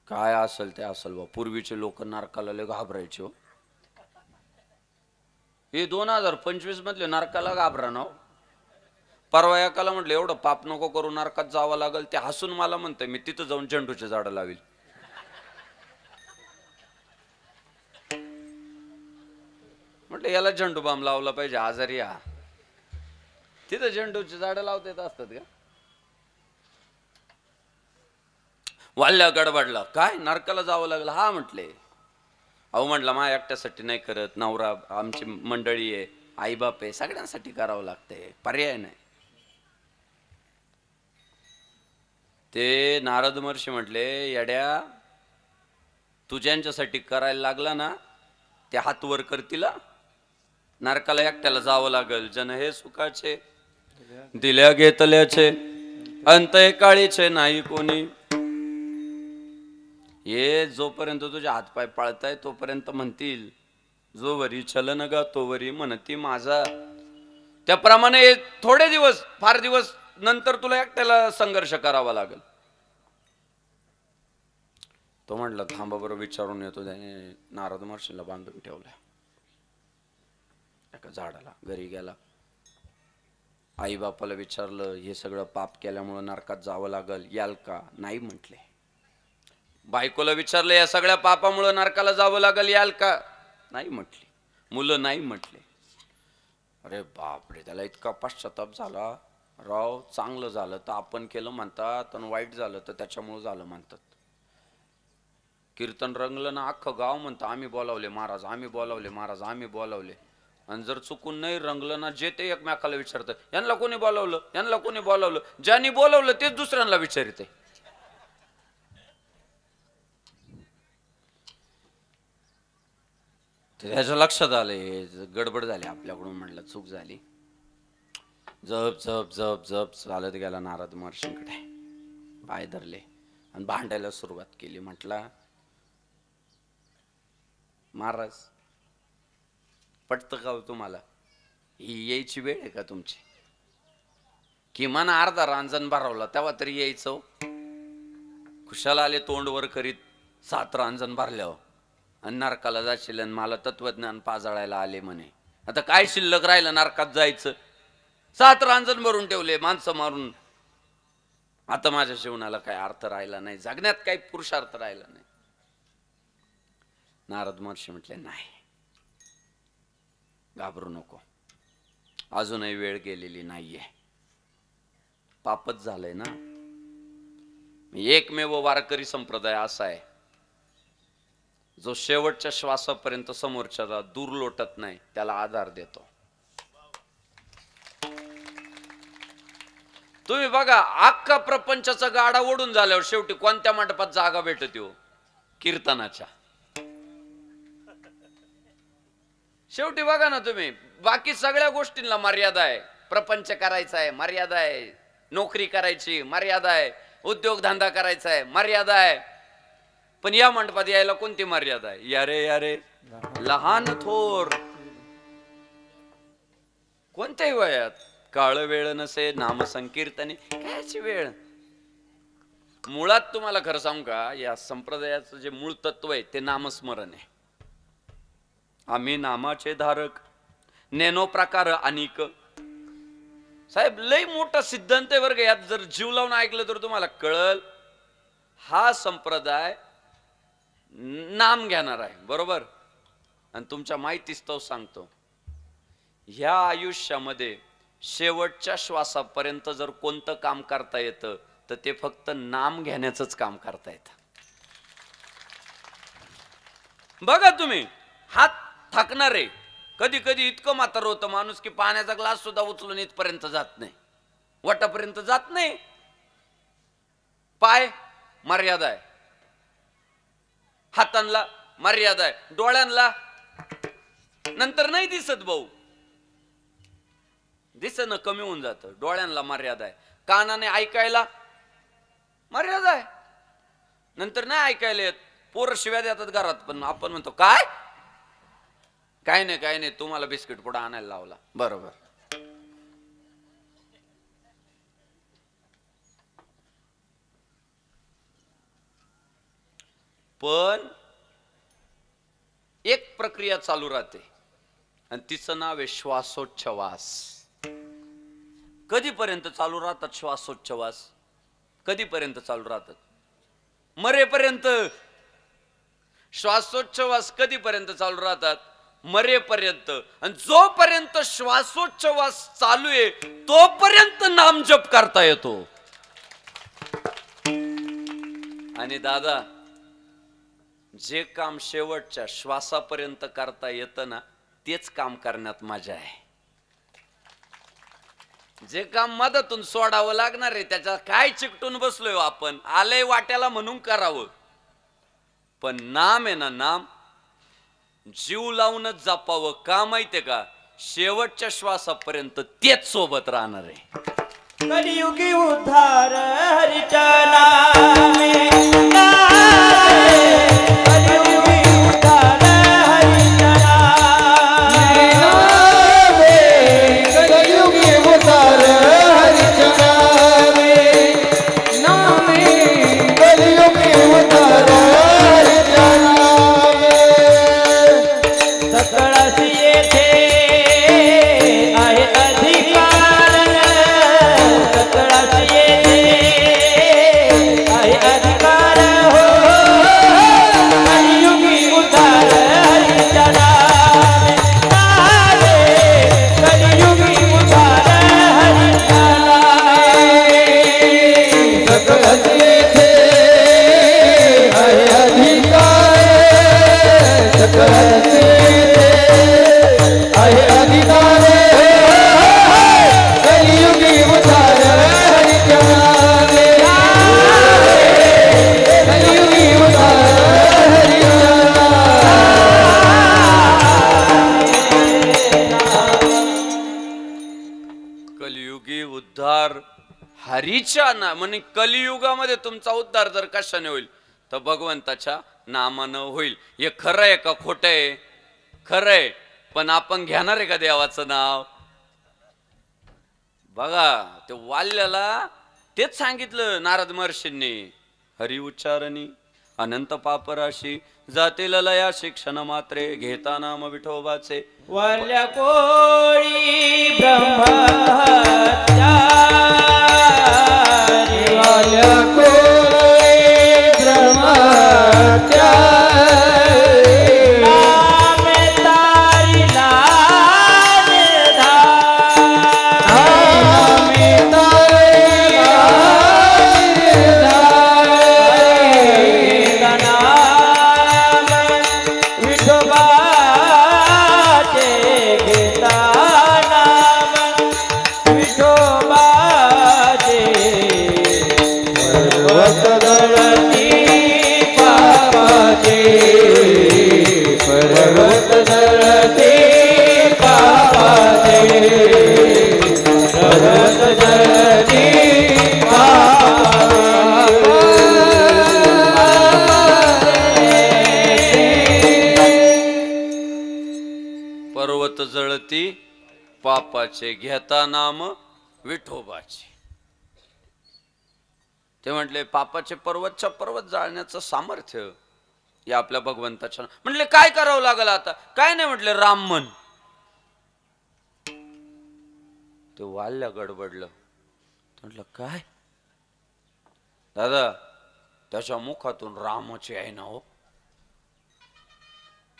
काय असेल ते असेल बा. पूर्वीचे लोक नरकाला लय घाबरायचे. हे 2025 मधले नरकाला घाबरा ना. परवा एकाला म्हटलं, एवढं पाप नको करू, नरकात जावं लागल. ते हसून मला म्हणतंय, मी तिथं जाऊन झेंडूचे झाडं लावील. म्हटलं याला झेंडू बाम लावला पाहिजे, आजारी हा. तिथं झेंडूची झाडं लावता येत असतात का? वाल्या गडबडला, काय नरकाला जावं लागलं? हा म्हटले. अहो म्हटलं माझ्या एकट्यासाठी नाही करत, नवरा, आमची मंडळी आहे, आई बाप आहे, सगळ्यांसाठी करावं लागतंय, पर्याय नाही. ते नारद महर्षी म्हटले, येड्या तू ज्यांच्यासाठी करायला लागला ना ते हात वर करतील. नरकाला एकट्याला जावं लागल. जन हे सुखाचे दिल्या घेतल्याचे, अंत काळीचे नाही कोणी. ये जोपर्यंत तुझे हातपाय पाळताय तोपर्यंत म्हणतील, जो वरी चलन गा तो वरी म्हणती माझा. त्याप्रमाणे थोडे दिवस, फार दिवस नंतर तुला एकट्याला संघर्ष करावा लागेल. तो म्हटला, थांबा बरोबर विचारून येतो. त्याने नारद महर्षीला बांधून ठेवलं एका झाडाला. घरी गेला, आई बापाला विचारलं, हे सगळं पाप केल्यामुळे नरकात जावं लागल, याल का? नाही म्हटले. बायकोला विचारलं, या सगळ्या पापामुळे नरकाला जावं लागल, याल का? नाही म्हटली. मुलं नाही म्हटले. अरे बापरे, त्याला इतका पश्चाताप झाला. राव चांगलं झालं तर आपण केलं म्हणतात आणि वाईट झालं तर त्याच्यामुळे झालं म्हणतात. कीर्तन रंगलं ना अख्खं गाव म्हणतं आम्ही बोलावले महाराज, आम्ही बोलावले महाराज, आम्ही बोलावले. आणि जर चुकून नाही रंगलं ना जे ते एकमेकाला विचारतं यांना कोणी बोलावलं, यांना कोणी बोलावलं. ज्यांनी बोलावलं तेच दुसऱ्यांना विचारते. त्याच्या लक्षात आले गडबड झाली आपल्याकडून. म्हटलं चूक झाली. जप जप जप जप चालत गेला नारद महर्षींकडे, पाय धरले आणि भांडायला सुरुवात केली. म्हटलं महाराज पटतं का तुम्हाला, ही यायची वेळ आहे का तुमची? किमान अर्धा रांजण भरवला तेव्हा तरी यायचं. खुशाला आले तोंडवर करीत 7 रांजण भरल्यावर आणि नरकाला जाशील आणि मला तत्वज्ञान पाजाळायला आले म्हणे. आता काय शिल्लक राहिलं नरकात जायचं? 7 रांजण भरून ठेवले माणसं मारून. आता माझ्या जीवनाला काय अर्थ राहिला नाही, जगण्यात काही पुरुषार्थ राहिला नाही. नारद महर्षी म्हटले नाही, घाबरू नको, अजूनही वेळ गेलेली नाहीये. पापच झालंय ना. एकमेव वारकरी संप्रदाय असा आहे जो शेवटच्या श्वासापर्यंत समोरच्याला दूर लोटत नाही, त्याला आधार देतो. तुम्ही बघा अख्खा प्रपंचाचा गाडा ओढून झाल्यावर शेवटी कोणत्या मंडपात जागा भेटते हो? कीर्तनाच्या. शेवटी बघा ना तुम्ही, बाकी सगळ्या गोष्टींना मर्यादा आहे. प्रपंच करायचा आहे मर्यादा आहे, नोकरी करायची मर्यादा आहे, उद्योगधंदा करायचा आहे मर्यादा आहे. पण या मंडपात यायला कोणती मर्यादा आहे? यारे यारे लहान थोर कोणत्याही वयात काळ वेळ नसे नाम संकीर्तने कायची वेळ. मुळात तुम्हाला खरं सांगू का, या संप्रदायाचं जे मूळ तत्व आहे ते नामस्मरण आहे. आम्ही नामाचे धारक नेनो प्रकार अनेक. साहेब लय मोठा सिद्धांत आहे वर्ग. यात जर जीव लावून ऐकलं तर तुम्हाला कळल. हा संप्रदाय नाम घेणार आहे, बरोबर. आणि तुमच्या माहितीस्तव सांगतो, ह्या आयुष्यामध्ये शेवटच्या श्वासापर्यंत जर कोणतं काम करता येतं तर ते फक्त नाम घेण्याचंच काम करता येतं. बघा तुम्ही, हात थकणार आहे. कधी कधी इतकं म्हातार होतं माणूस की पाण्याचा ग्लास सुद्धा उचलून इथपर्यंत जात नाही, वटापर्यंत जात नाही. पाय मर्यादा आहे, हातांना मर्यादा आहे, डोळ्यांना नंतर नाही दिसत भाऊ, दिसणं कमी होऊन जातं. डोळ्यांना मर्यादा आहे, कानाने ऐकायला मर्यादा आहे, नंतर नाही ऐकायला येत. पोरं शिव्या देतात घरात, पण आपण म्हणतो काय काय नाही काय नाही, तुम्हाला बिस्किट पुडा आणायला लावला, बरोबर. पण एक प्रक्रिया चालू राहते आणि तिचं नाव आहे श्वासोच्छवास. कधीपर्यंत चालू राहतात श्वासोच्छवास? कधीपर्यंत चालू राहतात? मरेपर्यंत. श्वासोच्छवास कधीपर्यंत चालू राहतात? मरेपर्यंत. आणि जोपर्यंत श्वासोच्छवास चालू आहे तोपर्यंत नामजप करता येतो. आणि दादा, जे काम शेवटच्या श्वासापर्यंत करता येतं ना तेच काम करण्यात मजा आहे. जे काम मधातून सोडावं लागणार आहे त्याच्या काय चिकटून बसलोय आपण, आलंय वाट्याला म्हणून करावं. पण नाम आहे ना, नाम जीव लावूनच जपावं. का माहितीये का? शेवटच्या श्वासापर्यंत तेच सोबत राहणार आहे. कलियुगी उद्धार हरीच्या नामे, कलियुगी उद्धार हरीच्या नामे, कलियुगी उद्धार हरीच्या नामे, कलियुगी उद्धार हरीच्या नामे. सकळाशी येथे आहे अधिकार, सकळाशी येथे आहे अधिकार. इच्छा ना म्हणे कलियुगामध्ये तुमचा उद्धार जर कशाने होईल तर भगवंताच्या नामानं होईल. हे खरं आहे का खोटं आहे? खरं आहे. पण आपण घेणार आहे का देवाचं नाव? बघा ते वाल्याला तेच सांगितलं नारद महर्षींनी, हरी उच्चारणी अनंत पापराशी जातील लया शिक्षण मात्रे घेता नाम विठोबाचे. वाल्या कोळी ब्रह्महत्या वाल्या कोळी ब्रह्महत्या पर्वत जळती पापाचे घेता नाम विठोबाचे. ते म्हटले पापाचे पर्वतच्या पर्वत जाळण्याचं सामर्थ्य या आपल्या भगवंताच्या. म्हटले काय करावं लागलं आता? काय नाही म्हटले राम म्हण. ते वाल्या गडबडलं. म्हटलं काय दादा? त्याच्या मुखातून रामाची आहे ना हो,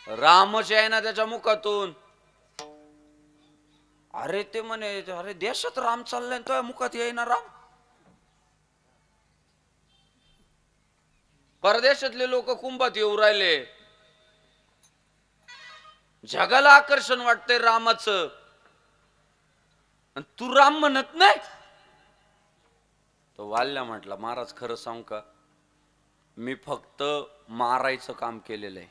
रामाची आहे ना त्याच्या मुखातून. अरे ते म्हणे अरे देशात राम चाललाय तो मुखात येईना राम. परदेशातले लोक कुंभात येऊ राहिले. जगाला आकर्षण वाटतंय रामाचं आणि तू राम म्हणत नाही. तो वाल्या म्हटला महाराज खरं सांगू का, मी फक्त मारायचं काम केलेलं आहे,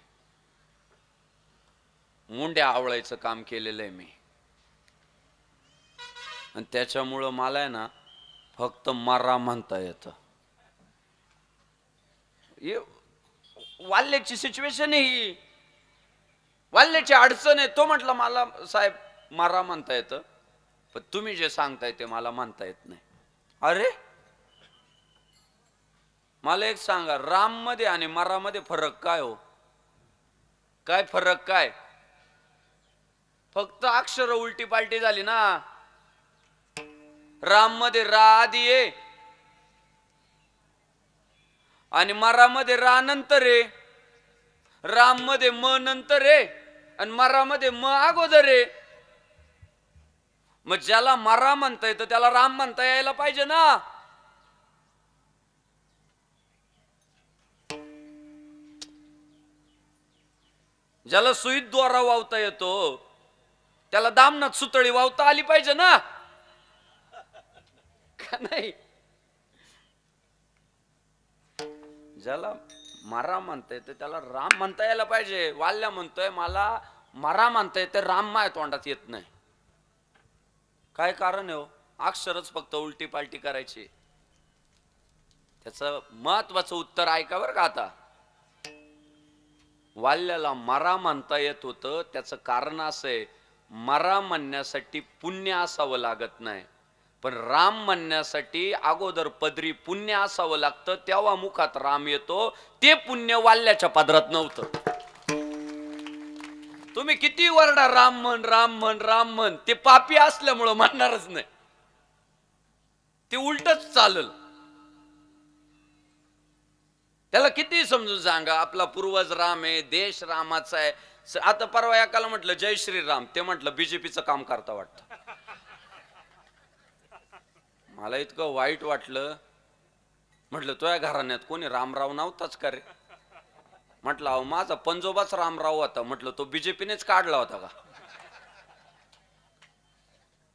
मुंड्या आवळायचं काम केलेलं आहे मी, आणि त्याच्यामुळं मला आहे ना फक्त मारा म्हणता येतं. वाल्याची सिच्युएशन आहे ही, वाल्याची अडचण आहे. तो म्हटलं मला साहेब मारा म्हणता येतं, पण तुम्ही जे सांगताय ते मला म्हणता येत नाही. अरे मला एक सांगा, राम मध्ये आणि मारामध्ये फरक काय हो? काय फरक काय? फक्त अक्षर उलटी पालटी झाली ना. राम मध्ये रा आधी आहे आणि मारामध्ये रा नंतर आहे. राम मध्ये म नंतर आहे आणि मारामध्ये म अगोदर आहे. मग ज्याला मारा म्हणता येतं त्याला राम म्हणता यायला पाहिजे ना. ज्याला सुईत द्वारा वावता येतो त्याला दामनात सुतळी वावता आली पाहिजे ना, का नाही? ज्याला मारा म्हणता येतं त्याला राम म्हणता यायला पाहिजे. वाल्या म्हणतोय मला मारा म्हणता येते, राम माझ्या तोंडात येत नाही. काय कारण आहे हो? अक्षरच फक्त उलटी पालटी करायची. त्याचं महत्वाचं उत्तर ऐका बरं का. आता वाल्याला मारा म्हणता येत होतं, त्याचं कारण असं आहे, मारा म्हणण्यासाठी पुण्य असावं लागत नाही, पण राम म्हणण्यासाठी अगोदर पदरी पुण्य असावं लागतं, तेव्हा मुखात राम येतो. ते पुण्य वाल्याच्या पदरात नव्हतं. तुम्ही किती वरडा राम म्हण राम म्हण राम म्हण, ते पापी असल्यामुळं म्हणणारच नाही, ते उलटच चालल. त्याला किती समजून सांगा आपला पूर्वज राम आहे, देश रामाचा आहे. आता परवा एकाला म्हटलं जय श्रीराम, ते म्हटलं बीजेपीचं काम करता वाटतं. मला इतकं वाईट वाटलं. म्हटलं तुझ्या घराण्यात कोणी रामराव नव्हताच का रे? म्हटलं अहो माझा पंजोबाच रामराव होता. म्हटलं तो बीजेपीनेच काढला होता का?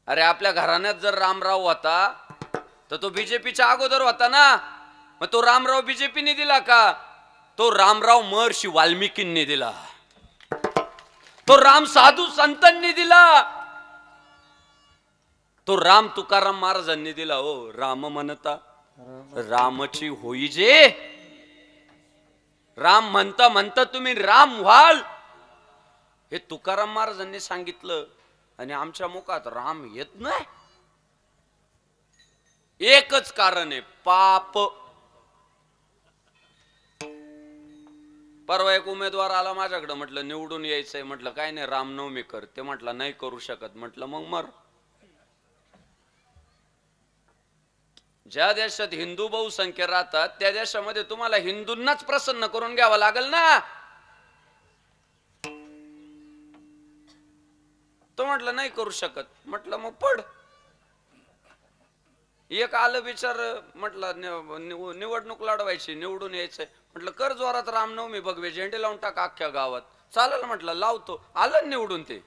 अरे आपल्या घराण्यात जर रामराव होता तर तो बीजेपीच्या अगोदर होता ना. मग तो रामराव बीजेपीने दिला का? तो रामराव महर्षी वाल्मिकींनी दिला, तो राम साधू संतांनी दिला, तो राम तुकाराम महाराजांनी दिला. हो राम म्हणता रामची होई जे. राम म्हणता म्हणता तुम्ही राम व्हाल हे तुकाराम महाराजांनी सांगितलं आणि आमच्या मुखात राम येत नाही. एकच कारण आहे, पाप. परवा एक उमेदवार आला माझ्याकडे, म्हटलं निवडून यायचंय, म्हटलं काय नाही रामनवमी कर. ते म्हटलं नाही करू शकत. म्हटलं मग मर. ज्या देशात हिंदू बहुसंख्य राहतात त्या देशामध्ये तुम्हाला हिंदूंनाच प्रसन्न करून घ्यावं लागेल ना. तो म्हटलं नाही करू शकत. म्हटलं मग पड. एक आलं विचार, म्हटलं निवडणूक लढवायची, निवडून यायचंय. म्हटलं कर जोरात रामनवमी भगवे झेंडे लावून टाका अख्ख्या गावात. चालेल म्हटलं लावतो. आलं निवडून. ते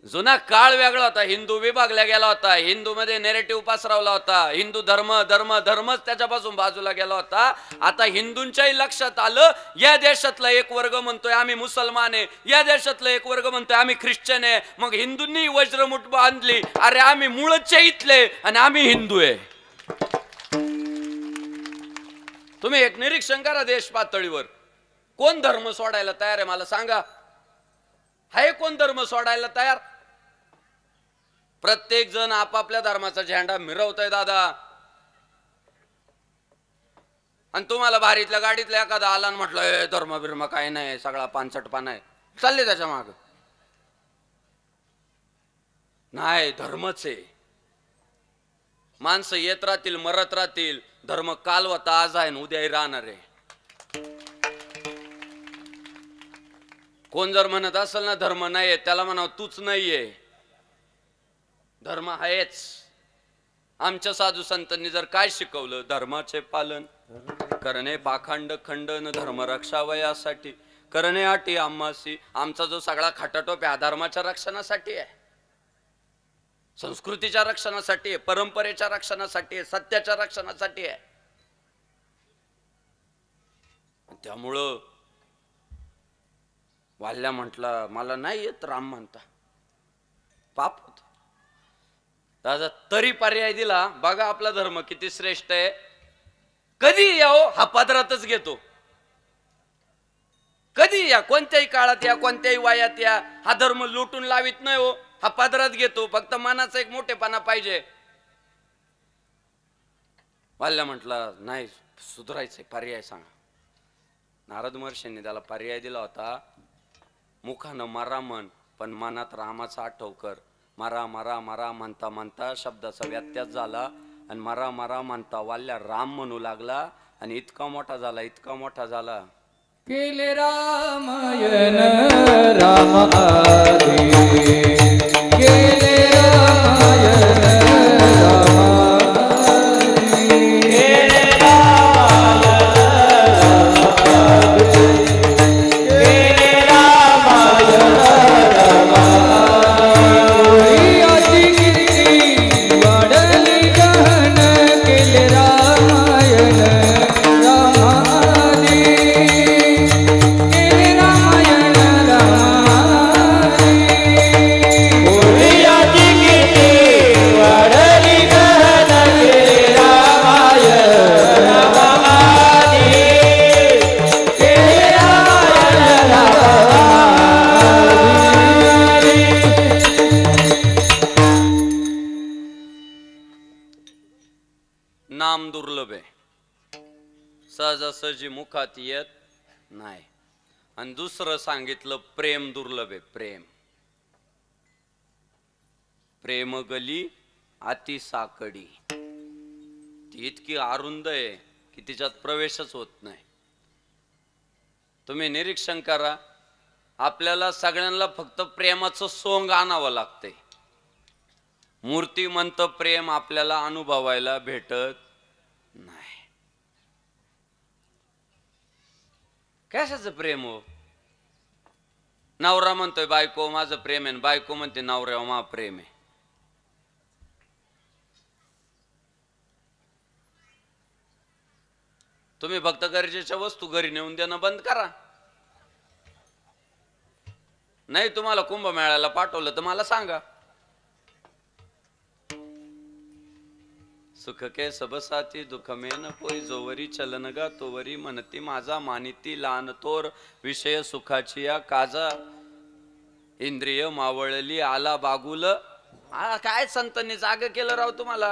जुना काळ वेगळा होता. हिंदू विभागला गेला होता. हिंदू मध्ये नेरेटिव्ह पसरवला होता. हिंदू धर्म धर्म धर्मच त्याच्यापासून बाजूला गेला होता. आता हिंदूंच्याही लक्षात आलं, या देशातला एक वर्ग म्हणतोय आम्ही मुसलमान आहे, या देशातला एक वर्ग म्हणतोय आम्ही ख्रिश्चन आहे. मग हिंदूंनी वज्रमुठ बांधली, अरे आम्ही मूळचे इथले आणि आम्ही हिंदू आहे. तुम्ही एक निरीक्षण करा देश पातळीवर, कोण धर्म सोडायला तयार आहे मला सांगा? हाय कोण धर्म सोडायला तयार? प्रत्येक जण आपापल्या धर्माचा झेंडा मिरवतोय दादा. आणि तुम्हाला भारीतल्या गाडीतल्या एखादा आला आणि म्हटलं धर्म बिर्म काय नाही, सगळा पानसटपणा आहे, चालले त्याच्या माग. नाही, धर्मच आहे. माणसं येत राहतील मरत राहतील. धर्म काल होता आज आहे उद्याही राहणार आहे. कोण जर म्हणत असेल ना धर्म नाहीये, त्याला म्हणावं तूच नाहीये. धर्म आहेच. आमच्या साधू संतांनी जर काय शिकवलं, धर्माचे पालन करणे, पाखंड खंडन धर्म रक्षावयासाठी करणे आटी आम्हासी. आमचा जो सगळा खटाटोप आहे धर्माच्या रक्षणासाठी आहे, संस्कृतीच्या रक्षणासाठी आहे, परंपरेच्या रक्षणासाठी आहे, सत्याच्या रक्षणासाठी आहे. त्यामुळं वाल्या म्हटला मला नाही येत राम म्हणता, पाप होत. दादा तरी पर्याय दिला. बघा आपला धर्म किती श्रेष्ठ आहे. कधी यावं हा पदरातच घेतो. कधी या, कोणत्याही काळात या, कोणत्याही वयात या, हा धर्म लुटून लावित नाही हो, हा पदरात घेतो. फक्त मनाचा एक मोठेपणा पाहिजे. वाल्या म्हटला नाही सुधारायचंय, पर्याय सांगा. नारद महर्षींनी त्याला पर्याय दिला होता, मुखानं मरा म्हण पण मनात रामाचा आठव कर. मरा मरा मरा म्हणता म्हणता शब्दाचा व्यत्यास झाला आणि मरा मरा म्हणता वाल्या राम म्हणू लागला आणि इतका मोठा झाला, इतका मोठा झाला. केले रामायण राम आदी, केले रामायण राम आदी, केले रामायण राम आदी, केले रामायण राम आदी. आजी कीर्ती वाढली गहन, केले रामायण राम आदी. नाम दुर्लभ आहे, सहजासहजी मुखात येत नाही. आणि दुसरं सांगितलं प्रेम दुर्लभ आहे. प्रेम प्रेम गली अति साकडी. ती इतकी अरुंद आहे की तिच्यात प्रवेशच होत नाही. तुम्ही निरीक्षण करा, आपल्याला सगळ्यांना फक्त प्रेमाचं सोंग आणावं लागतंय. मूर्तिमंत प्रेम आपल्याला अनुभवायला भेटत नाही. कशाचं प्रेम हो? नवरा म्हणतोय बायको माझं प्रेम आहे, बायको म्हणते नवऱ्यावर मा प्रेम आहे. तुम्ही फक्त गरजेच्या वस्तू घरी नेऊन देणं बंद करा. नाही तुम्हाला कुंभमेळ्याला पाठवलं तर मला सांगा. सुख के सब साथी दुख में न कोई जोवरी चलन गा तोवरी म्हणती माझा मानिती लहान तोर विषय सुखाची या काजा इंद्रिय मावळली आला बागुल काय संतांनी जाग केलं राव तुम्हाला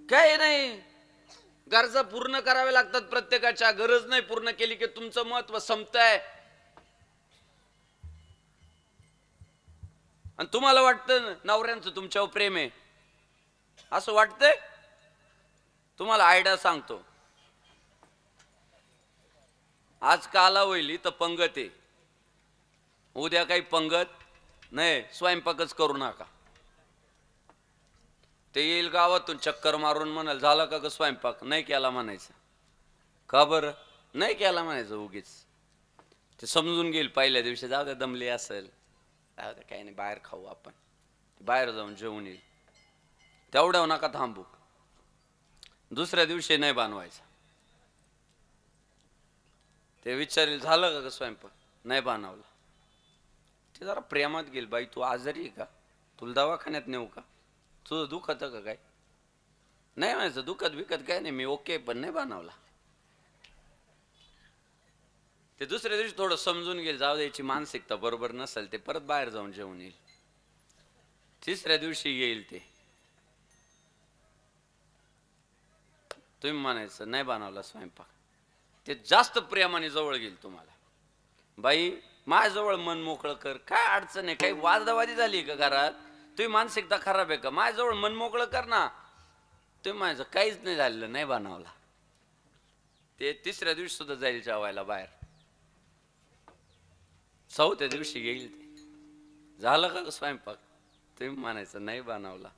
काय नाही गरजा पूर्ण कराव्या लागतात प्रत्येकाच्या गरज नाही पूर्ण केली की तुमचं महत्व संपतंय आणि तुम्हाला वाटतं नवऱ्यांचं तुमच्यावर प्रेम आहे असं वाटतंय तुम्हाला आयडिया सांगतो आज काला होईल तर पंगत आहे उद्या काही पंगत नाही स्वयंपाकच करू नका ते येईल गावातून चक्कर मारून म्हणाल झाला का स्वयंपाक नाही केला म्हणायचं का बरं नाही केला म्हणायचं उगीच ते समजून घेईल पहिल्या दिवशी जाऊ द्या दमली असेल जाऊ द्या काही नाही बाहेर खाऊ आपण बाहेर जाऊन जेवून येईल तेवढ्या नका थांबू दुसऱ्या दिवशी नाही बनवायचं ते विचारेल झालं का स्वयंपाक नाही बनवला ते जरा प्रेमात गेल बाई तू आजारी आहे का तुला दवाखान्यात नेऊ का तुझं दुखत का काय नाही म्हणायचं दुखत विकत काय नाही मी ओके पण नाही बनवला ते दुसऱ्या दिवशी थोडं समजून गेल जाऊ द्यायची मानसिकता बरोबर नसेल ते परत बाहेर जाऊन जेवून येईल तिसऱ्या दिवशी येईल ते तुम्ही म्हणायचं नाही बनवला स्वयंपाक ते जास्त प्रेमाने जवळ घेईल तुम्हाला बाई माझ्याजवळ मन मोकळं कर काय अडचण आहे काही वादवादी झाली का घरात तुम्ही मानसिकता खराब आहे का माझ्याजवळ मन मोकळं कर ना तुम्ही माझं काहीच नाही झालेलं नाही बनवला ते तिसऱ्या दिवशी सुद्धा जाईल जेवायला बाहेर चौथ्या दिवशी येईल ते झालं का स्वयंपाक तुम्ही म्हणायचं नाही बनवला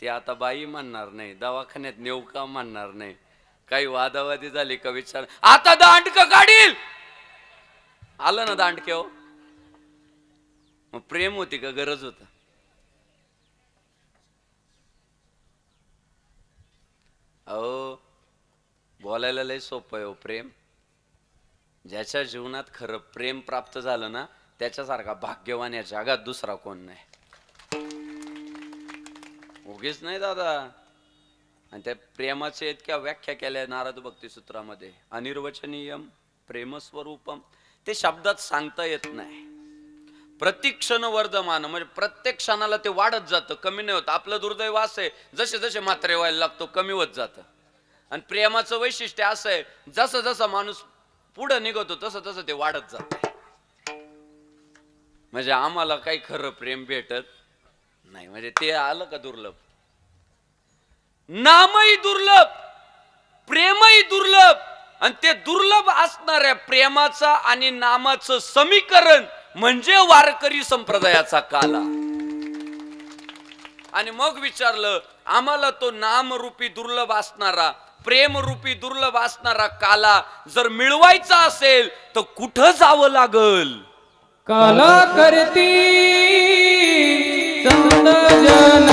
ते आता बाई म्हणणार नाही दवाखान्यात नेऊ का म्हणणार नाही काही वादावादी झाली का विचार आता दांडक काढील आलं ना दांडके हो मग प्रेम होती का गरज होत अहो बोलायला लय सोपं आहे हो प्रेम ज्याच्या जीवनात खरं प्रेम प्राप्त झालं ना त्याच्यासारखा भाग्यवान या जगात दुसरा कोण नाही उगीच नाही दादा आणि त्या प्रेमाचे इतक्या व्याख्या केल्या नारद भक्ती सूत्रामध्ये अनिर्वचनीयम प्रेमस्वरूपम ते शब्दात सांगता येत नाही प्रतिक्षण वर्धमान म्हणजे प्रत्येक क्षणाला ते वाढत जातं कमी नाही होत आपलं दुर्दैव असं आहे जसे जसे मात्रे व्हायला लागतो कमी होत जातं आणि प्रेमाचं वैशिष्ट्य असं आहे जसं जसं माणूस पुढे निघतो तसं तसं ते वाढत जात म्हणजे आम्हाला काही खरं प्रेम भेटत नाही म्हणजे ते आलं का दुर्लभ नामही दुर्लभ प्रेमही दुर्लभ आणि ते दुर्लभ असणाऱ्या प्रेमाचा आणि नामाचं समीकरण म्हणजे वारकरी संप्रदायाचा काला आणि मग विचारलं आम्हाला तो नामरूपी दुर्लभ असणारा प्रेमरूपी दुर्लभ असणारा काला जर मिळवायचा असेल तर कुठं जावं लागल काला करती संत जन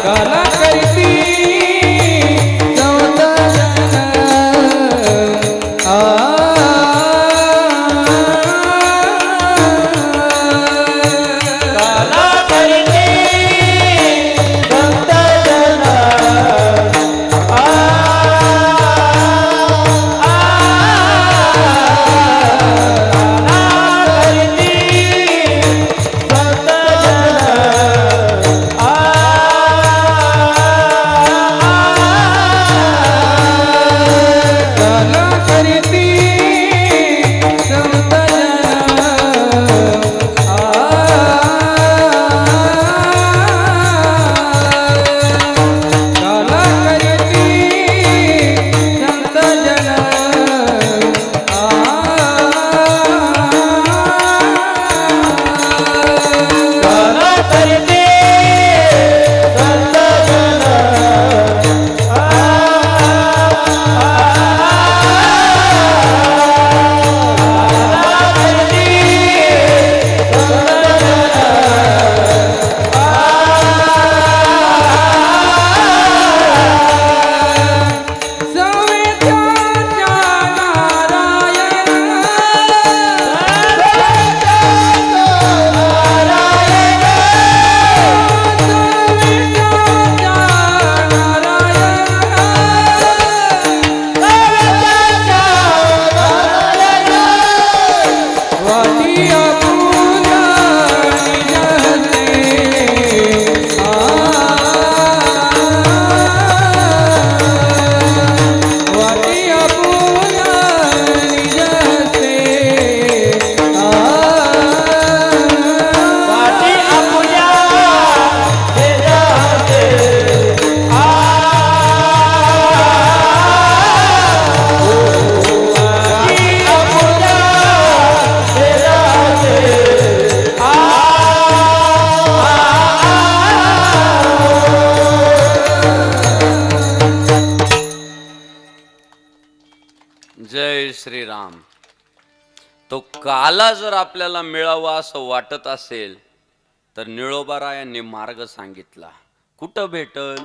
काला करती संत जन काला जर आपल्याला मिळावा असं वाटत असेल तर निळोबारायांनी मार्ग सांगितला. कुठं भेटल?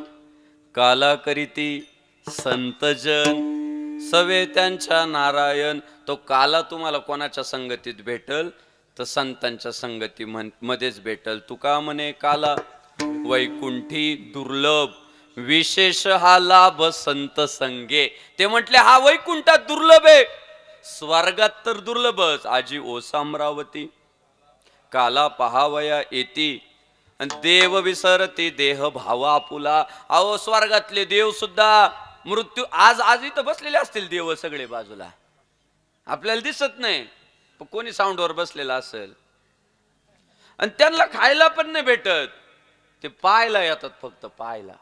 काला करीती संतजन सवे त्यांच्या नारायण. तो काला तुम्हाला कोणाच्या संगतीत भेटल? तर संतांच्या संगती मध्येच भेटल. तुका म्हणे काला वैकुंठी दुर्लभ, विशेष हा लाभ संत संगे. ते म्हटले हा वैकुंठात दुर्लभ आहे, स्वर्गात तर दुर्लभच. आजी ओसामरावती काला पहावया येती आणि देव विसरती देह भाव आपुला. अहो स्वर्गातले देव सुद्धा मृत्यू आज इथं बसलेले असतील देव सगळे बाजूला, आपल्याला दिसत नाही, पण कोणी साऊंडवर बसलेला असेल. आणि त्यांना खायला पण नाही भेटत, ते पाहायला येतात, फक्त पाहायला.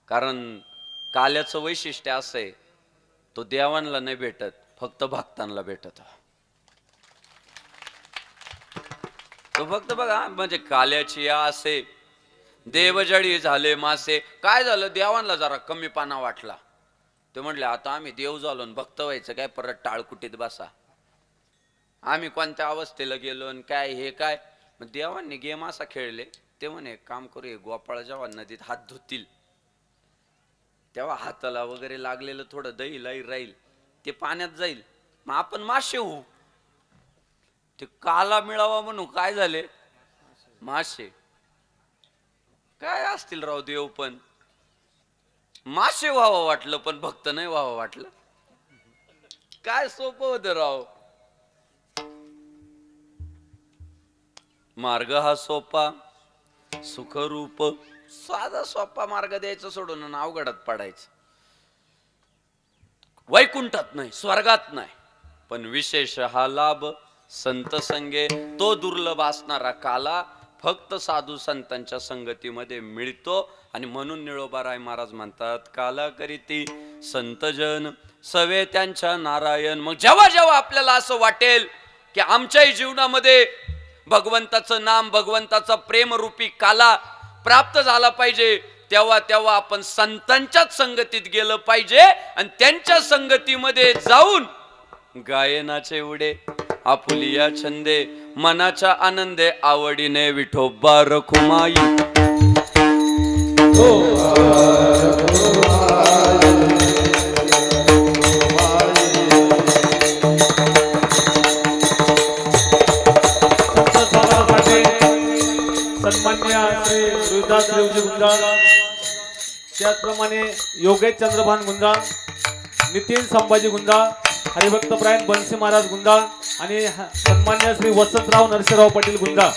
कारण काल्याचं वैशिष्ट्य असं आहे, तो देवांना नाही भेटत, फक्त भक्तांना भेटत. तो फक्त बघा म्हणजे काल्याची असे देवजळी झाले मासे. काय झालं? देवांना जरा कमी पाना वाटला. ते म्हटले आता आम्ही देव झालो भक्त व्हायचं काय, परत टाळकुटीत बसा. आम्ही कोणत्या अवस्थेला गेलो आणि काय हे काय. मग देवांनी गेम असा खेळले. ते म्हणे काम करू, गोपाळ जेव्हा नदीत हात धुतील तेव्हा हाताला वगैरे लागलेलं थोडं दही लाई राहील, ते पाण्यात जाईल, मग आपण मासे होऊ. ते काला मिळावा म्हणून काय झाले? मासे. काय असतील राव देव, पण मासे व्हावं वाटलं पण भक्त नाही व्हावं वाटलं. काय सोपं होतं राव. मार्ग हा सोपा सुखरूप, साधा सोपा मार्ग द्यायचा सोडून अवघडात पडायचं. वैकुंठात नाही, स्वर्गात नाही, पण विशेष हा लाभ संत संगे. तो दुर्लभ असणारा काला फक्त साधू संतांच्या संगतीमध्ये मिळतो. आणि म्हणून निळोबाराय महाराज म्हणतात काला करीती संतजन सवे त्यांच्या नारायण. मग जेव्हा जेव्हा आपल्याला असं वाटेल की आमच्याही जीवनामध्ये भगवंताचं नाम, भगवंताचा प्रेमरूपी काला प्राप्त झाला पाहिजे, तेव्हा तेव्हा आपण संतांच्याच संगतीत गेलं पाहिजे. आणि त्यांच्या संगतीमध्ये जाऊन गायनाचे उडे आपुलिया छंदे, मनाच्या आनंदे आवडीने विठोबा रखुमाई. सन्मान्य श्री गुरुदास देवजी गुंजाळ, त्याचप्रमाणे योगेश चंद्रभान गुंजाळ, नितीन संभाजी गुंजाळ, हरिभक्त प्रायण बंसी महाराज गुंजाळ आणि सन्मान्य श्री वसंतराव नरसिंहराव पाटील गुंजाळ.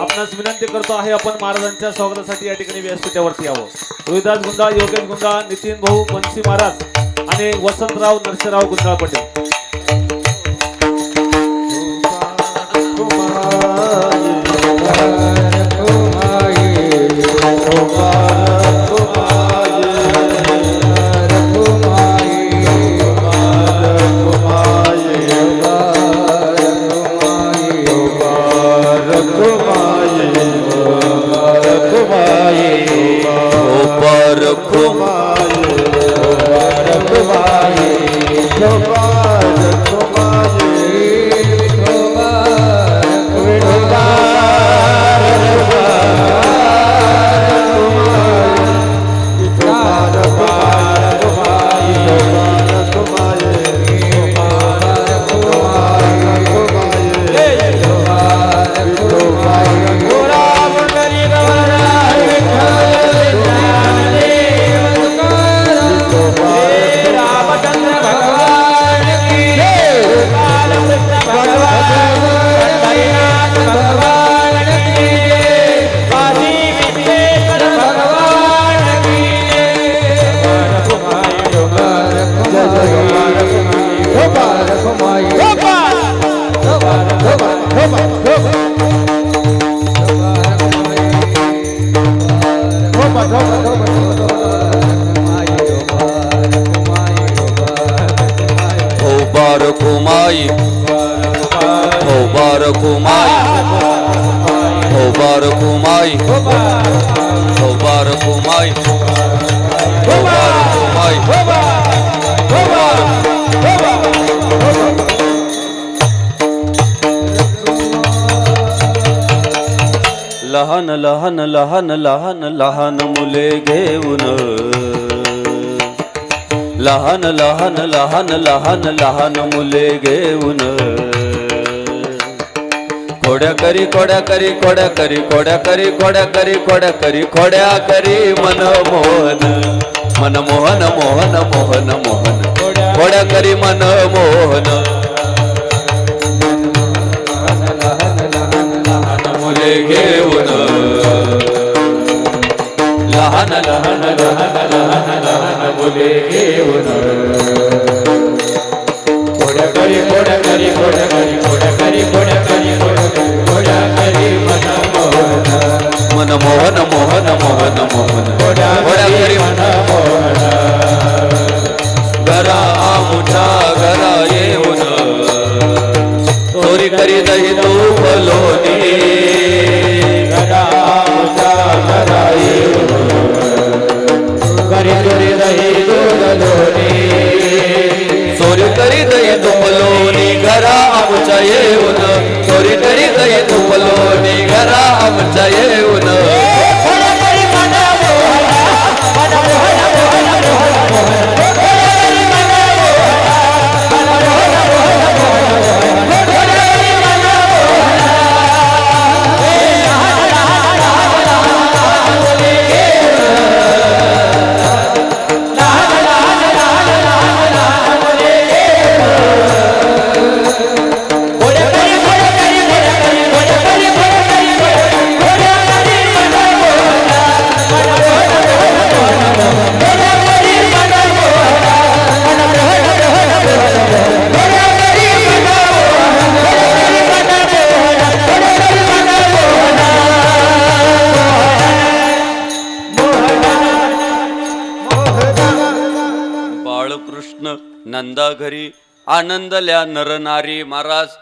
आपणास विनंती करतो आहे आपण महाराजांच्या स्वागतासाठी या ठिकाणी व्यासपीठावरती यावं. गुरुदास गुंजाळ, योगेश गुंजाळ, नितीन भाऊ बंसी महाराज आणि वसंतराव नरसिंहराव गुंजाळ पाटील. लहान लहान लहान लहान लहान मुले घेऊन लहान लहान लहान लहान लहान मुले घेऊन खोड्या करी खोड्या करी खोड्या करी खोड्या करी खोड्या करी खोड्या करी खोड्या करी मनमोहन मनमोहन मोहन मोहन मोहन खोड्या करी मनमोहन मुले घेऊन लहान लहान लहान लहान लहान मुले घेऊन खोड्या करी खोड्या करी खोड्या करी खोड्या करी खोड्या करी खोड्या करी मनमोहन मोहन मोहन मोहन खोड्या करी मनमोहन घरा आमुठा घरा येऊन चोरी करी दही तूप लोणी घरा आमुठा घरा येऊन करी चोरी दही दूध लोणी चोरी करी दही तूप लोणी घरा आमच्या येऊन चोरी करी दही तूप लोणी घरा आमच्या येऊन नंदा घरी आनंदल्या नरनारी महाराज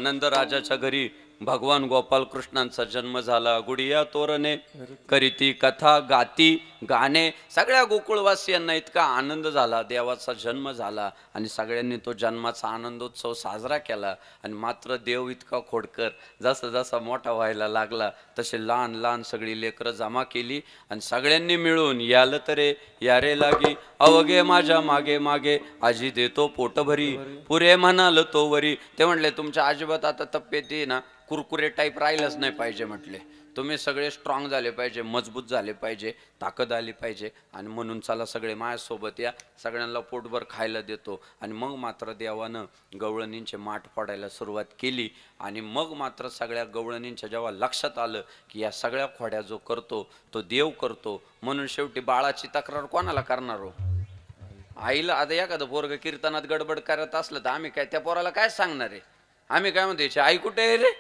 नंदराजाच्या घरी भगवान गोपाल कृष्णांचा जन्म झाला. गुडिया तोरणे करीती कथा गाती गाणे सगळ्या गोकुळवासियांना इतका आनंद झाला. देवाचा जन्म झाला आणि सगळ्यांनी तो जन्माचा आनंदोत्सव साजरा केला. आणि मात्र देव इतका खोडकर जसा जसा मोठा व्हायला लागला तसे लहान लहान सगळी लेकरं जमा केली आणि सगळ्यांनी मिळून याल तरे यारे लागी अवघे माझ्या मागे मागे आजी देतो पोटभरी पुरे म्हणाल तो वरी. ते म्हटले तुमच्या अजिबात आता तब्येत ना कुरकुरे टाईप राहिलंच नाही पाहिजे म्हटले. तुम्ही सगळे स्ट्रॉंग झाले पाहिजे, मजबूत झाले पाहिजे, ताकद आली पाहिजे. आणि म्हणून चला सगळे माझ्यासोबत या, सगळ्यांना पोटभर खायला देतो. आणि मग मात्र देवानं गवळणींचे माठ फोडायला सुरुवात केली. आणि मग मात्र सगळ्या गवळणींच्या जेव्हा लक्षात आलं की या सगळ्या खोड्या जो करतो तो देव करतो, म्हणून शेवटी बाळाची तक्रार कोणाला करणार हो? आईला. आता एखादं पोरग कीर्तनात गडबड करत असलं तर आम्ही काय त्या पोराला काय सांगणार आहे? आम्ही काय म्हणतो याची आई कुठे आहे रे,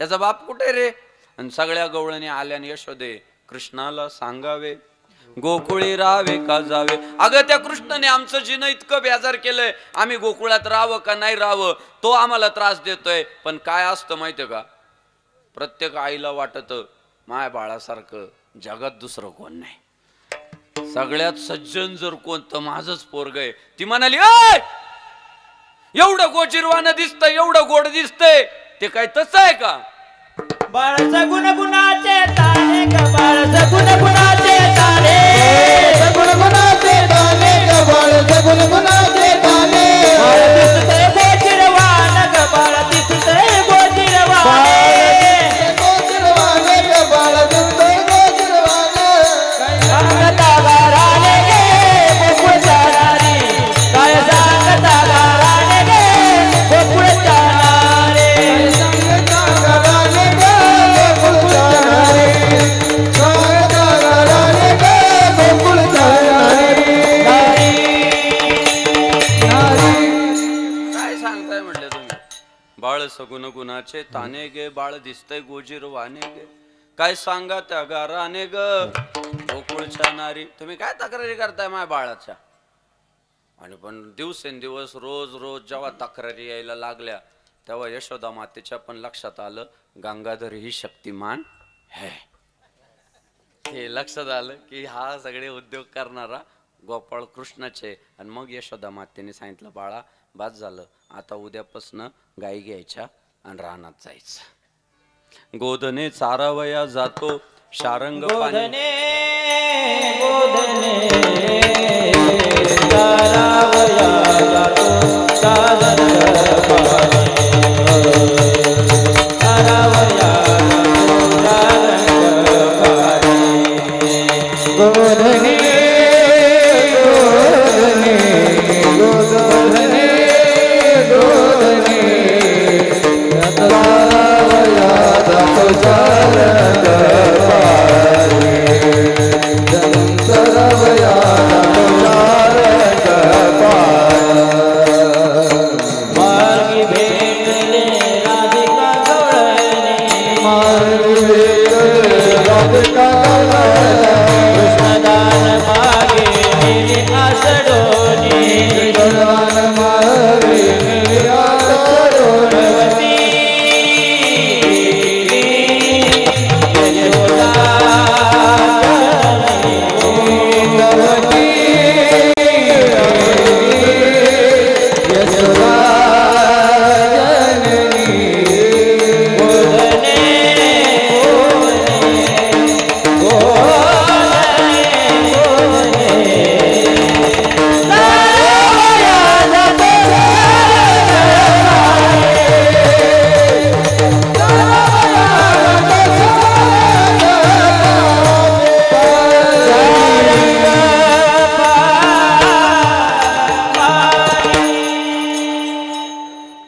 याचा बाप कुठे रे? आणि सगळ्या गवळणी आल्याने यशोदे कृष्णाला सांगावे गोकुळी राहावे का जावे. अगं त्या कृष्णाने आमचं जिनं इतकं बेजार केलंय, आम्ही गोकुळात राहावं का नाही राहावं तो आम्हाला त्रास देतोय. पण काय असतं माहितीये का, प्रत्येक आईला वाटत माय बाळासारखं जगात दुसरं कोण नाही, सगळ्यात सज्जन जर कोण तर माझंच पोरग आहे. ती म्हणाली एवढं गोचिरवानं दिसतंय, एवढं गोड दिसतंय, ते काय तसं आहे का? बाळाचा गुणगुणाचे ताने ग बाळाचा गुणगुणाचे ताने गुणगुणाचे ताने ग बाळाचा गुणगुणाचे ताने बाळ दिसतंय गोचिरवान ग बाळ दिसतंय गोचिरवान गोचिरवान ग बाळ दिसतंय गोचिरवान सांगता गाराने गे गोकुळ जाणारी काय सांगता गाराने गे गोकुळ जाणारे सांगता गाराने बाळ सगुण गुणाचे ताने गे बाळ दिसतंय गोजीरवाने गे काय सांगा त्या गाराने ग गोकुळच्या नारी. तुम्ही काय तक्रारी करताय माझ्या बाळाच्या? आणि पण दिवसेंदिवस रोज रोज जेव्हा तक्रारी यायला लागल्या तेव्हा यशोदा मातेच्या पण लक्षात आलं गंगाधर ही शक्तिमान है. हे लक्षात आलं की हा सगळे उद्योग करणारा गोपाळ कृष्णाचे. आणि मग यशोदा मातेने सांगितलं बाळा बाद झालं, आता उद्यापासनं गाई घ्यायच्या आणि रानात जायचं. गोधने चारावया जातो शारंग पाणी गोधने गोधने चारावया जातो शारंग पाणी चारावया जातो शारंग पाणी गोधने गोधने गोधने चारावया जातो शारंग कृष्णदान मागे मेरी आसडोनी कृष्णदान मागे मेरी आसडोनी यशोदा यशोदा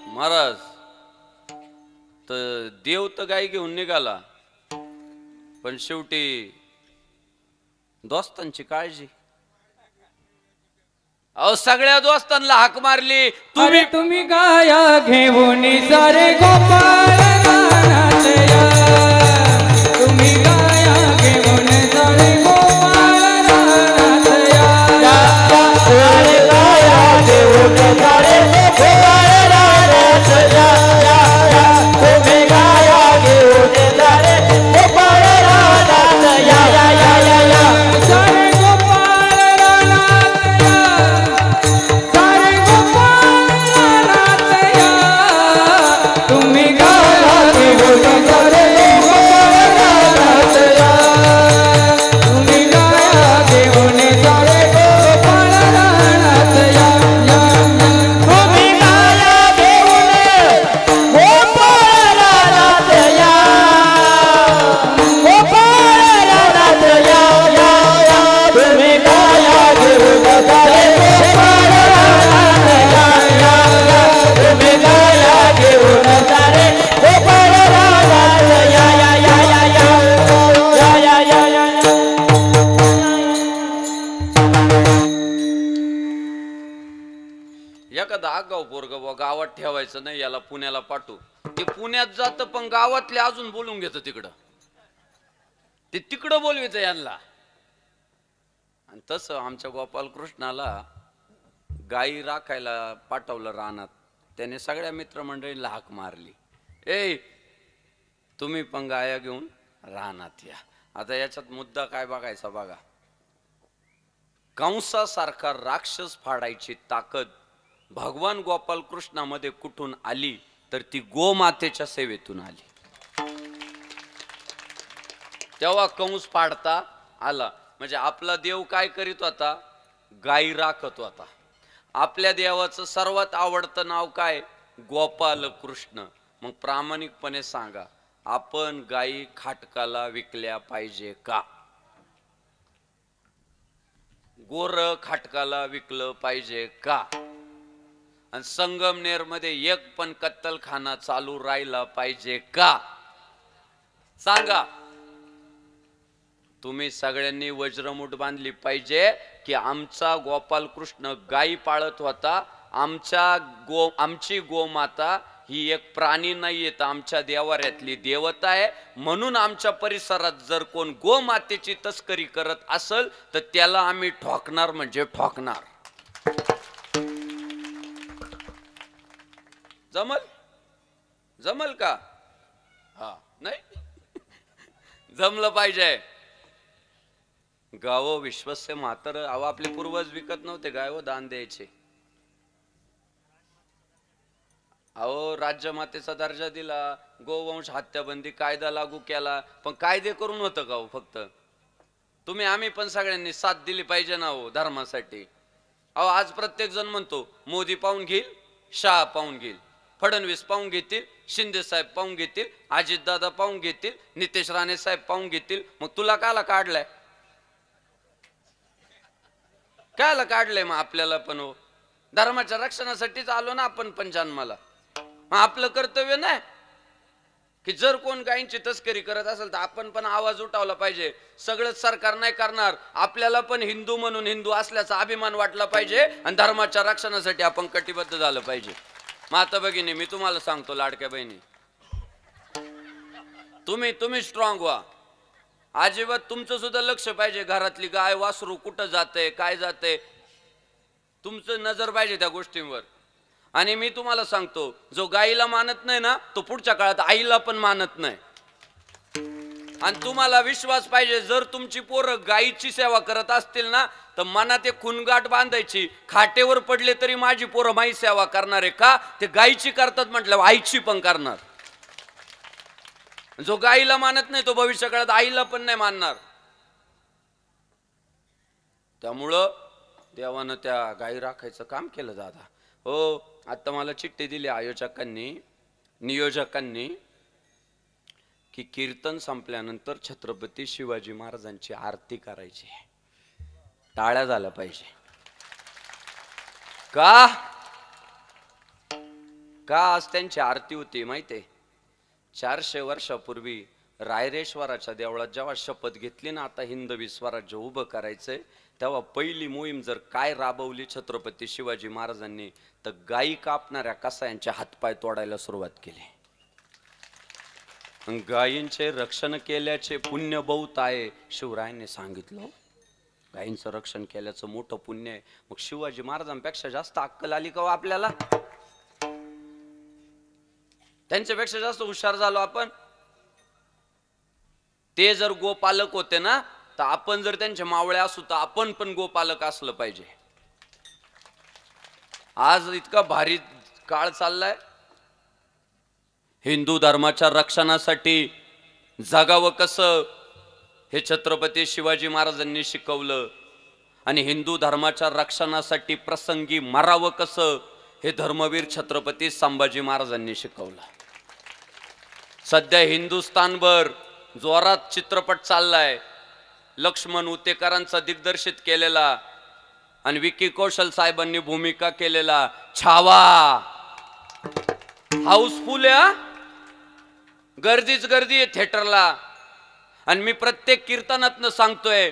महाराज तर देव तर गाय घेऊन निघाला पण शेवटी दोस्तांची काळजी अहो सगळ्या दोस्तांना हाक मारली अरे तुम्ही गाया घेऊन सारे गोपाळ रानात या तुम्ही गाया घेऊन सारे गोपाळ रानात या सारे गाया घेऊन सारे गोपाळ रानात या तुम्ही गाया घेऊन सारे गोपाळ रानात या सारे गोपाळ रानात या सारे गोपाळ रानात या तुम्ही गाया घेऊन सारे गोपाळ रानात या तुम्ही गाया घेऊन सारे गोपाळ रानात या तुम्ही गाया घेऊन गोपाळ रानात या गोपाळ रानात या तुम्ही गाया घेऊन सारे गोपाळ रानात या तुम्ही गाया घेऊन सारे गोपाळ रानात या एखादा आगाव पोरग गावात ठेवायचं नाही याला पुण्याला पाठवू ते पुण्यात जात पण गावातले अजून बोलून घेत तिकडं ते तिकडं बोलवायचं यांना आणि तसं आमच्या गोपालकृष्णाला गाई राखायला पाठवलं रानात त्याने सगळ्या मित्रमंडळीला हाक मारली ए तुम्ही पण गाया घेऊन रानात या आता याच्यात मुद्दा काय बघायचा बघा कंसासारखा राक्षस फाडायची ताकद भगवान गोपालकृष्णामध्ये कुठून आली तर ती गोमातेच्या सेवेतून आली तेव्हा कंस फाडता आला म्हणजे आपला देव काय करीत होता गाई राखत होता आपल्या देवाचं सर्वात आवडतं नाव काय गोपाल कृष्ण मग प्रामाणिकपणे सांगा आपण गाई खाटकाला विकल्या पाहिजे का गोर खाटकाला विकलं पाहिजे का आणि संगमनेर मध्ये एक पण कत्तलखाना चालू राहिला पाहिजे का सांगा तुम्ही सगळ्यांनी वज्रमुठ बांधली पाहिजे की आमचा गोपालकृष्ण गायी पाळत होता आमची गोमाता ही एक प्राणी नाहीये तर आमच्या देवाऱ्यातली देवता आहे म्हणून आमच्या परिसरात जर कोण गोमातेची तस्करी करत असेल तर त्याला आम्ही ठोकणार म्हणजे ठोकणार जमल का हा नाही जमलं पाहिजे गाव विश्वस्य मातर अहो आपले पूर्वज विकत नव्हते गाय व दान द्यायचे अहो राज्यमातेचा दर्जा दिला, गोवंश हत्याबंदी कायदा लागू केला, पण कायदे करून होतं का हो? फक्त तुम्ही आम्ही पण सगळ्यांनी साथ दिली पाहिजे ना हो धर्मासाठी. अहो आज प्रत्येक जण म्हणतो मोदी पाहून घेईल, शहा पाहून घेईल, फडणवीस पाहून घेतील, शिंदे साहेब पाहून घेतील, अजितदादा पाहून घेतील, नितेश राणे साहेब पाहून घेतील. मग तुला काला काढलाय? कायला काढलंय मग आपल्याला पण हो? धर्माच्या रक्षणासाठीच आलो ना आपण पण जन्माला. मग आपलं कर्तव्य नाही की जर कोण गायींची तस्करी करत असेल तर आपण पण आवाज उठवला पाहिजे. सगळंच सरकार नाही करणार, आपल्याला पण हिंदू म्हणून हिंदू असल्याचा अभिमान वाटला पाहिजे आणि धर्माच्या रक्षणासाठी आपण कटिबद्ध झालं पाहिजे. माता भगिनी, मी तुम्हाला सांगतो लाडक्या बहिणी, तुम्ही स्ट्रॉंग व्हा. अजिबात तुमचं सुद्धा लक्ष पाहिजे, घरातली गाय वासरू कुठं जाते काय जाते, तुमचं नजर पाहिजे त्या गोष्टींवर. आणि मी तुम्हाला सांगतो, जो गाईला मानत नाही ना तो पुढच्या काळात आईला पण मानत नाही. आणि तुम्हाला विश्वास पाहिजे, जर तुमची पोरं गायीची सेवा करत असतील ना तर मनात एक खुणगाठ बांधायची, खाटेवर पडले तरी माझी पोरं माझी सेवा करणार आहे का? ते गायीची करतात म्हटलं आईची पण करणार. जो गाईला मानत नाही तो भविष्य काळात आईला पण नाही मानणार. त्यामुळं देवानं त्या गायी राखायचं काम केलं दादा हो. आता मला चिठ्ठी दिली आयोजकांनी नियोजकांनी की कीर्तन संपल्यानंतर छत्रपती शिवाजी महाराजांची आरती करायची. टाळ्या झाल्या पाहिजे. का आज त्यांची आरती होती माहितीये? 400 वर्षापूर्वी रायरेश्वराच्या देवळात जेव्हा शपथ घेतली ना आता हिंदवी स्वराज्य उभं करायचंय, तेव्हा पहिली मोहीम जर काय राबवली छत्रपती शिवाजी महाराजांनी तर गायी कापणाऱ्या कसायांचे हातपाय तोडायला सुरुवात केली. गायींचे रक्षण केल्याचे पुण्य बहुत आहे शिवरायांनी सांगितलं. गायींचं रक्षण केल्याचं मोठं पुण्य आहे. मग शिवाजी महाराजांपेक्षा जास्त अक्कल आली का आपल्याला? त्यांच्यापेक्षा जास्त हुशार झालो आपण. ते जर गोपालक होते ना तर आपण जर त्यांचे मावळे असू तर आपण पण गोपालक असलं पाहिजे. आज इतका भारी काळ चाललाय, हिंदू धर्माच्या रक्षणासाठी जगावं कसं हे छत्रपती शिवाजी महाराजांनी शिकवलं आणि हिंदू धर्माच्या रक्षणासाठी प्रसंगी मरावं कसं हे धर्मवीर छत्रपती संभाजी महाराजांनी शिकवलं. सध्या हिंदुस्थानभर जोरात चित्रपट चाललाय. लक्ष्मण उतेकरांचा दिग्दर्शित केलेला आणि विकी कौशल साहेबांनी भूमिका केलेला छावा हाऊसफुल आहे. गर्दीच गर्दी आहे थिएटरला. आणि मी प्रत्येक कीर्तनातनं सांगतोय,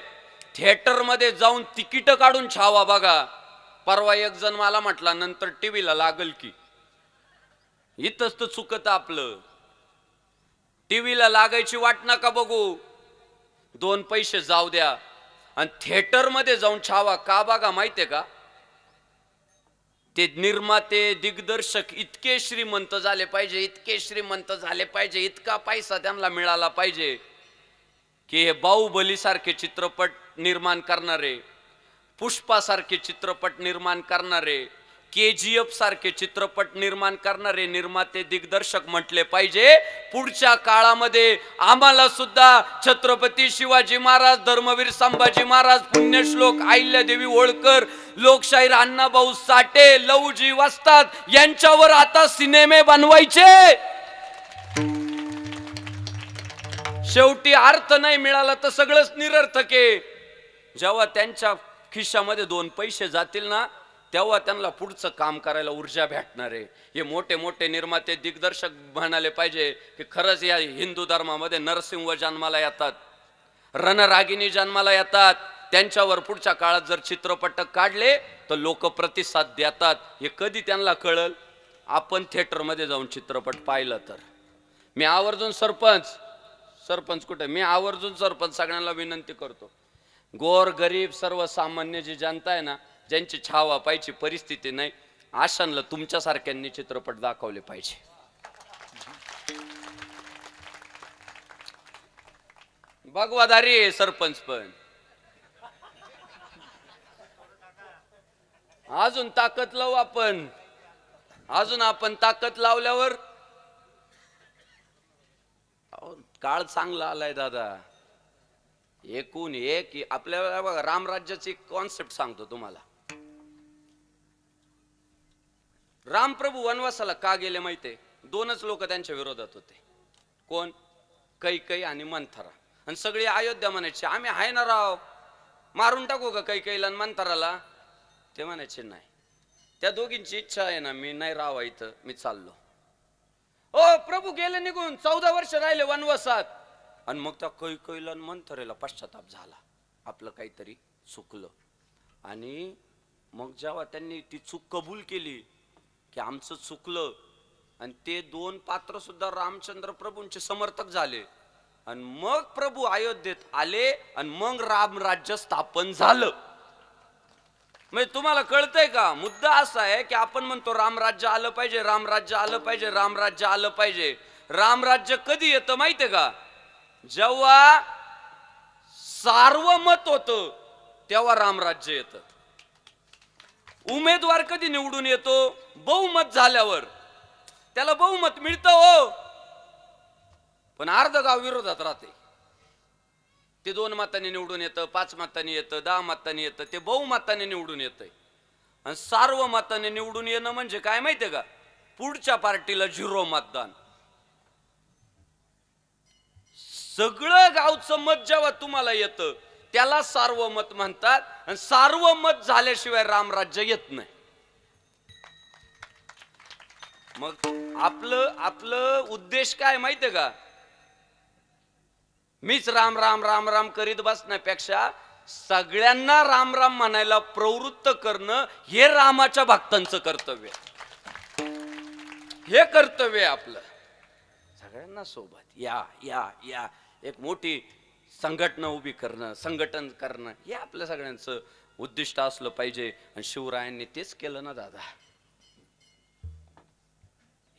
थिएटर मध्ये जाऊन तिकीट काढून छावा बघा. परवा एक जण मला म्हटला नंतर टीव्हीला लागल की. इथंच तर चुकत आपलं. टीव्हीला लागायची वाट नका बघू, 2 पैसे जाऊ द्या आणि थिएटर मध्ये जाऊन छावा का बघा माहितीये का? ते निर्माते दिग्दर्शक इतके श्रीमंत झाले पाहिजे, इतके श्रीमंत झाले पाहिजे, इतका पैसा त्यांना मिळाला पाहिजे की हे बाहुबली सारखे चित्रपट निर्माण करणारे, पुष्पा सारखे चित्रपट निर्माण करणारे, KGF सारखे चित्रपट निर्माण करणारे निर्माते दिग्दर्शक म्हटले पाहिजे पुढच्या काळामध्ये आम्हाला सुद्धा छत्रपती शिवाजी महाराज, धर्मवीर संभाजी महाराज, पुण्यश्लोक अहिल्यादेवी होळकर, लोकशाहीर अण्णाभाऊ साठे, लहुजी वस्ताद यांच्यावर आता सिनेमे बनवायचे. शेवटी अर्थ नाही मिळाला तर सगळंच निरर्थक आहे. जेव्हा त्यांच्या खिशामध्ये 2 पैसे जातील ना तेव्हा त्यांना पुढचं काम करायला ऊर्जा भेटणार आहे. हे मोठे मोठे निर्माते दिग्दर्शक म्हणाले पाहिजे की खरंच या हिंदू धर्मामध्ये नरसिंह जन्माला येतात, रणरागिणी जन्माला येतात. त्यांच्यावर पुढच्या काळात जर चित्रपट काढले तर लोक प्रतिसाद देतात. हे कधी त्यांना कळल? आपण थिएटरमध्ये जाऊन चित्रपट पाहिलं तर. मी आवर्जून सरपंच कुठे मी आवर्जून सरपंच सगळ्यांना विनंती करतो, गोर गरीब सर्वसामान्य जी जनता आहे ना, ज्यांची छावा पाहिजे परिस्थिती नाही, अशांना तुमच्यासारख्यांनी चित्रपट दाखवले पाहिजे. भगवादारी आहे सरपंच, पण अजून ताकद लावू आपण. अजून आपण ताकद लावल्यावर काळ चांगला आलाय दादा. एकूण एक आपल्याला बघा रामराज्याची कॉन्सेप्ट सांगतो तुम्हाला. रामप्रभू वनवासाला का गेले माहितीये? दोनच लोक त्यांच्या विरोधात होते. कोण? कैकई आणि मंथरा. आणि सगळी अयोध्या म्हणायची आम्ही आहे ना राव, मारून टाकू का कैकईला आणि मंथराला? ते म्हणायचे नाही, त्या दोघींची इच्छा आहे ना, मी नाही राहावं इथं, मी चाललो. ओ प्रभू गेले निघून, 14 वर्ष राहिले वनवासात. आणि मग त्या कैकईला आणि मंथरेला पश्चाताप झाला, आपलं काहीतरी चुकलं. आणि मग जेव्हा त्यांनी ती चूक कबूल केली की आमचं चुकलं, आणि ते दोन पात्र सुद्धा रामचंद्र प्रभूंचे समर्थक झाले, आणि मग प्रभू अयोध्येत आले, आणि मग राम राज्य स्थापन झालं. म्हणजे तुम्हाला कळतंय का? मुद्दा असा आहे की आपण म्हणतो रामराज्य आलं पाहिजे, रामराज्य आलं पाहिजे, रामराज्य आलं पाहिजे. रामराज्य कधी येतं माहितीये का? जेव्हा सार्वमत होतं तेव्हा रामराज्य येतं. उमेदवार कधी निवडून येतो? बहुमत झाल्यावर. त्याला बहुमत मिळतं हो, पण अर्ध गाव विरोधात राहते. ते 2 मतांनी निवडून येतं, 5 मतांनी येतं, 10 मतांनी येतं, ते बहुमताने निवडून येतंय. आणि सार्वमताने निवडून येणं म्हणजे काय माहितीये का? पुढच्या पार्टीला 0 मतदान. सगळं गावचं मत जेव्हा तुम्हाला येतं त्याला सार्वमत म्हणतात. आणि सार्वमत झाल्याशिवाय रामराज्य येत नाही. मग आपलं उद्देश काय माहितीये का? मीच राम राम राम राम करीत बसण्यापेक्षा सगळ्यांना राम राम म्हणायला प्रवृत्त करणं हे रामाच्या भक्तांचं कर्तव्य. हे कर्तव्य आपलं. सगळ्यांना सोबत या या या एक मोठी संघटना उभी करणं, संघटन करणं, हे आपल्या सगळ्यांचं उद्दिष्ट असलं पाहिजे. आणि शिवरायांनी तेच केलं ना दादा.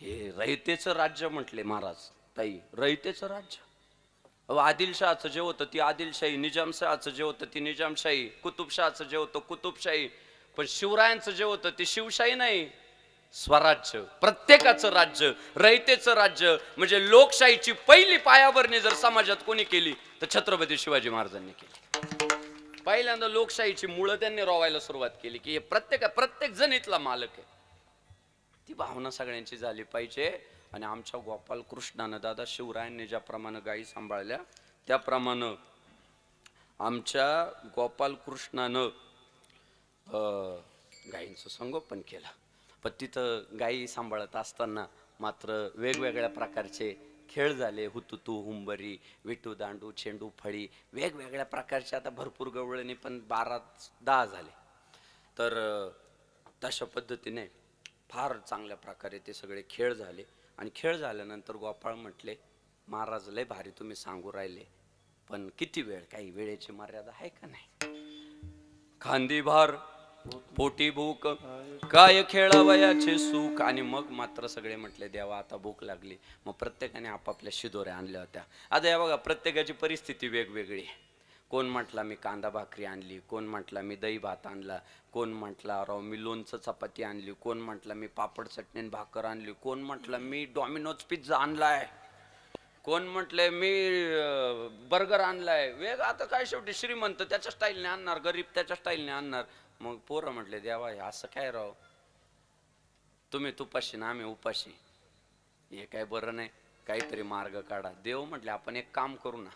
हे रयतेचं राज्य म्हटले महाराज ताई, रयतेचं राज्य. आदिलशहाचं जे होतं ती आदिलशाही, निजामशहाचं जे होतं ती निजामशाही, कुतुबशहाचं जे होतं कुतुबशाही. पण शिवरायांचं जे होतं ते शिवशाही नाही, स्वराज्य, प्रत्येकाचं राज्य, रयतेचं राज्य. म्हणजे लोकशाहीची पहिली पायाभरणी जर समाजात कोणी केली तर छत्रपती शिवाजी महाराजांनी केली. पहिल्यांदा लोकशाहीची मुळं त्यांनी रोवायला सुरुवात केली की प्रत्येक जण इथला मालक आहे. ती भावना सगळ्यांची झाली पाहिजे. आणि आमच्या गोपाल कृष्णानं दादा, शिवरायांनी ज्याप्रमाणे गायी सांभाळल्या त्याप्रमाणे आमच्या गोपाल कृष्णानं गायींचं संगोपन केलं. पण तिथं गायी सांभाळत असताना मात्र वेगवेगळ्या प्रकारचे खेळ झाले. हुतुतू, हुंबरी, विटू दांडू, चेंडू फळी, वेगवेगळ्या प्रकारचे. आता भरपूर गवळणी पण 12-10 झाले. तर तशा पद्धतीने फार चांगल्या प्रकारे ते सगळे खेळ झाले. आणि खेळ झाल्यानंतर गोपाळ म्हटले, महाराज लय भारी तुम्ही सांगू राहिले, पण किती वेळ? काही वेळेची मर्यादा आहे का नाही? खांदी भार पोटी भूक, काय खेळावयाचे सुख. आणि मग मात्र सगळे म्हटले देवा आता भूक लागली. मग प्रत्येकाने आपापल्या शिदोऱ्या आणल्या होत्या. आता या बघा, प्रत्येकाची परिस्थिती वेगवेगळी. कोण म्हटला मी कांदा भाकरी आणली, कोण म्हटला मी दही भात आणला, कोण म्हटला राव मी लोणचं चपाती आणली, कोण म्हटला मी पापड चटणी भाकर आणली, कोण म्हटला मी डॉमिनोज पिझ्झा आणलाय, कोण म्हटलंय मी बर्गर आणलाय. वेग आता काय शेवटी श्रीमंत त्याच्या स्टाईलने आणणार, गरीब त्याच्या स्टाईलने आणणार. मग पोरं म्हटले देवा असं काय राव, तुम्ही तुपाशी ना आम्ही उपाशी, हे काय बरं नाही, काहीतरी मार्ग काढा. देव म्हटले आपण एक काम करू ना,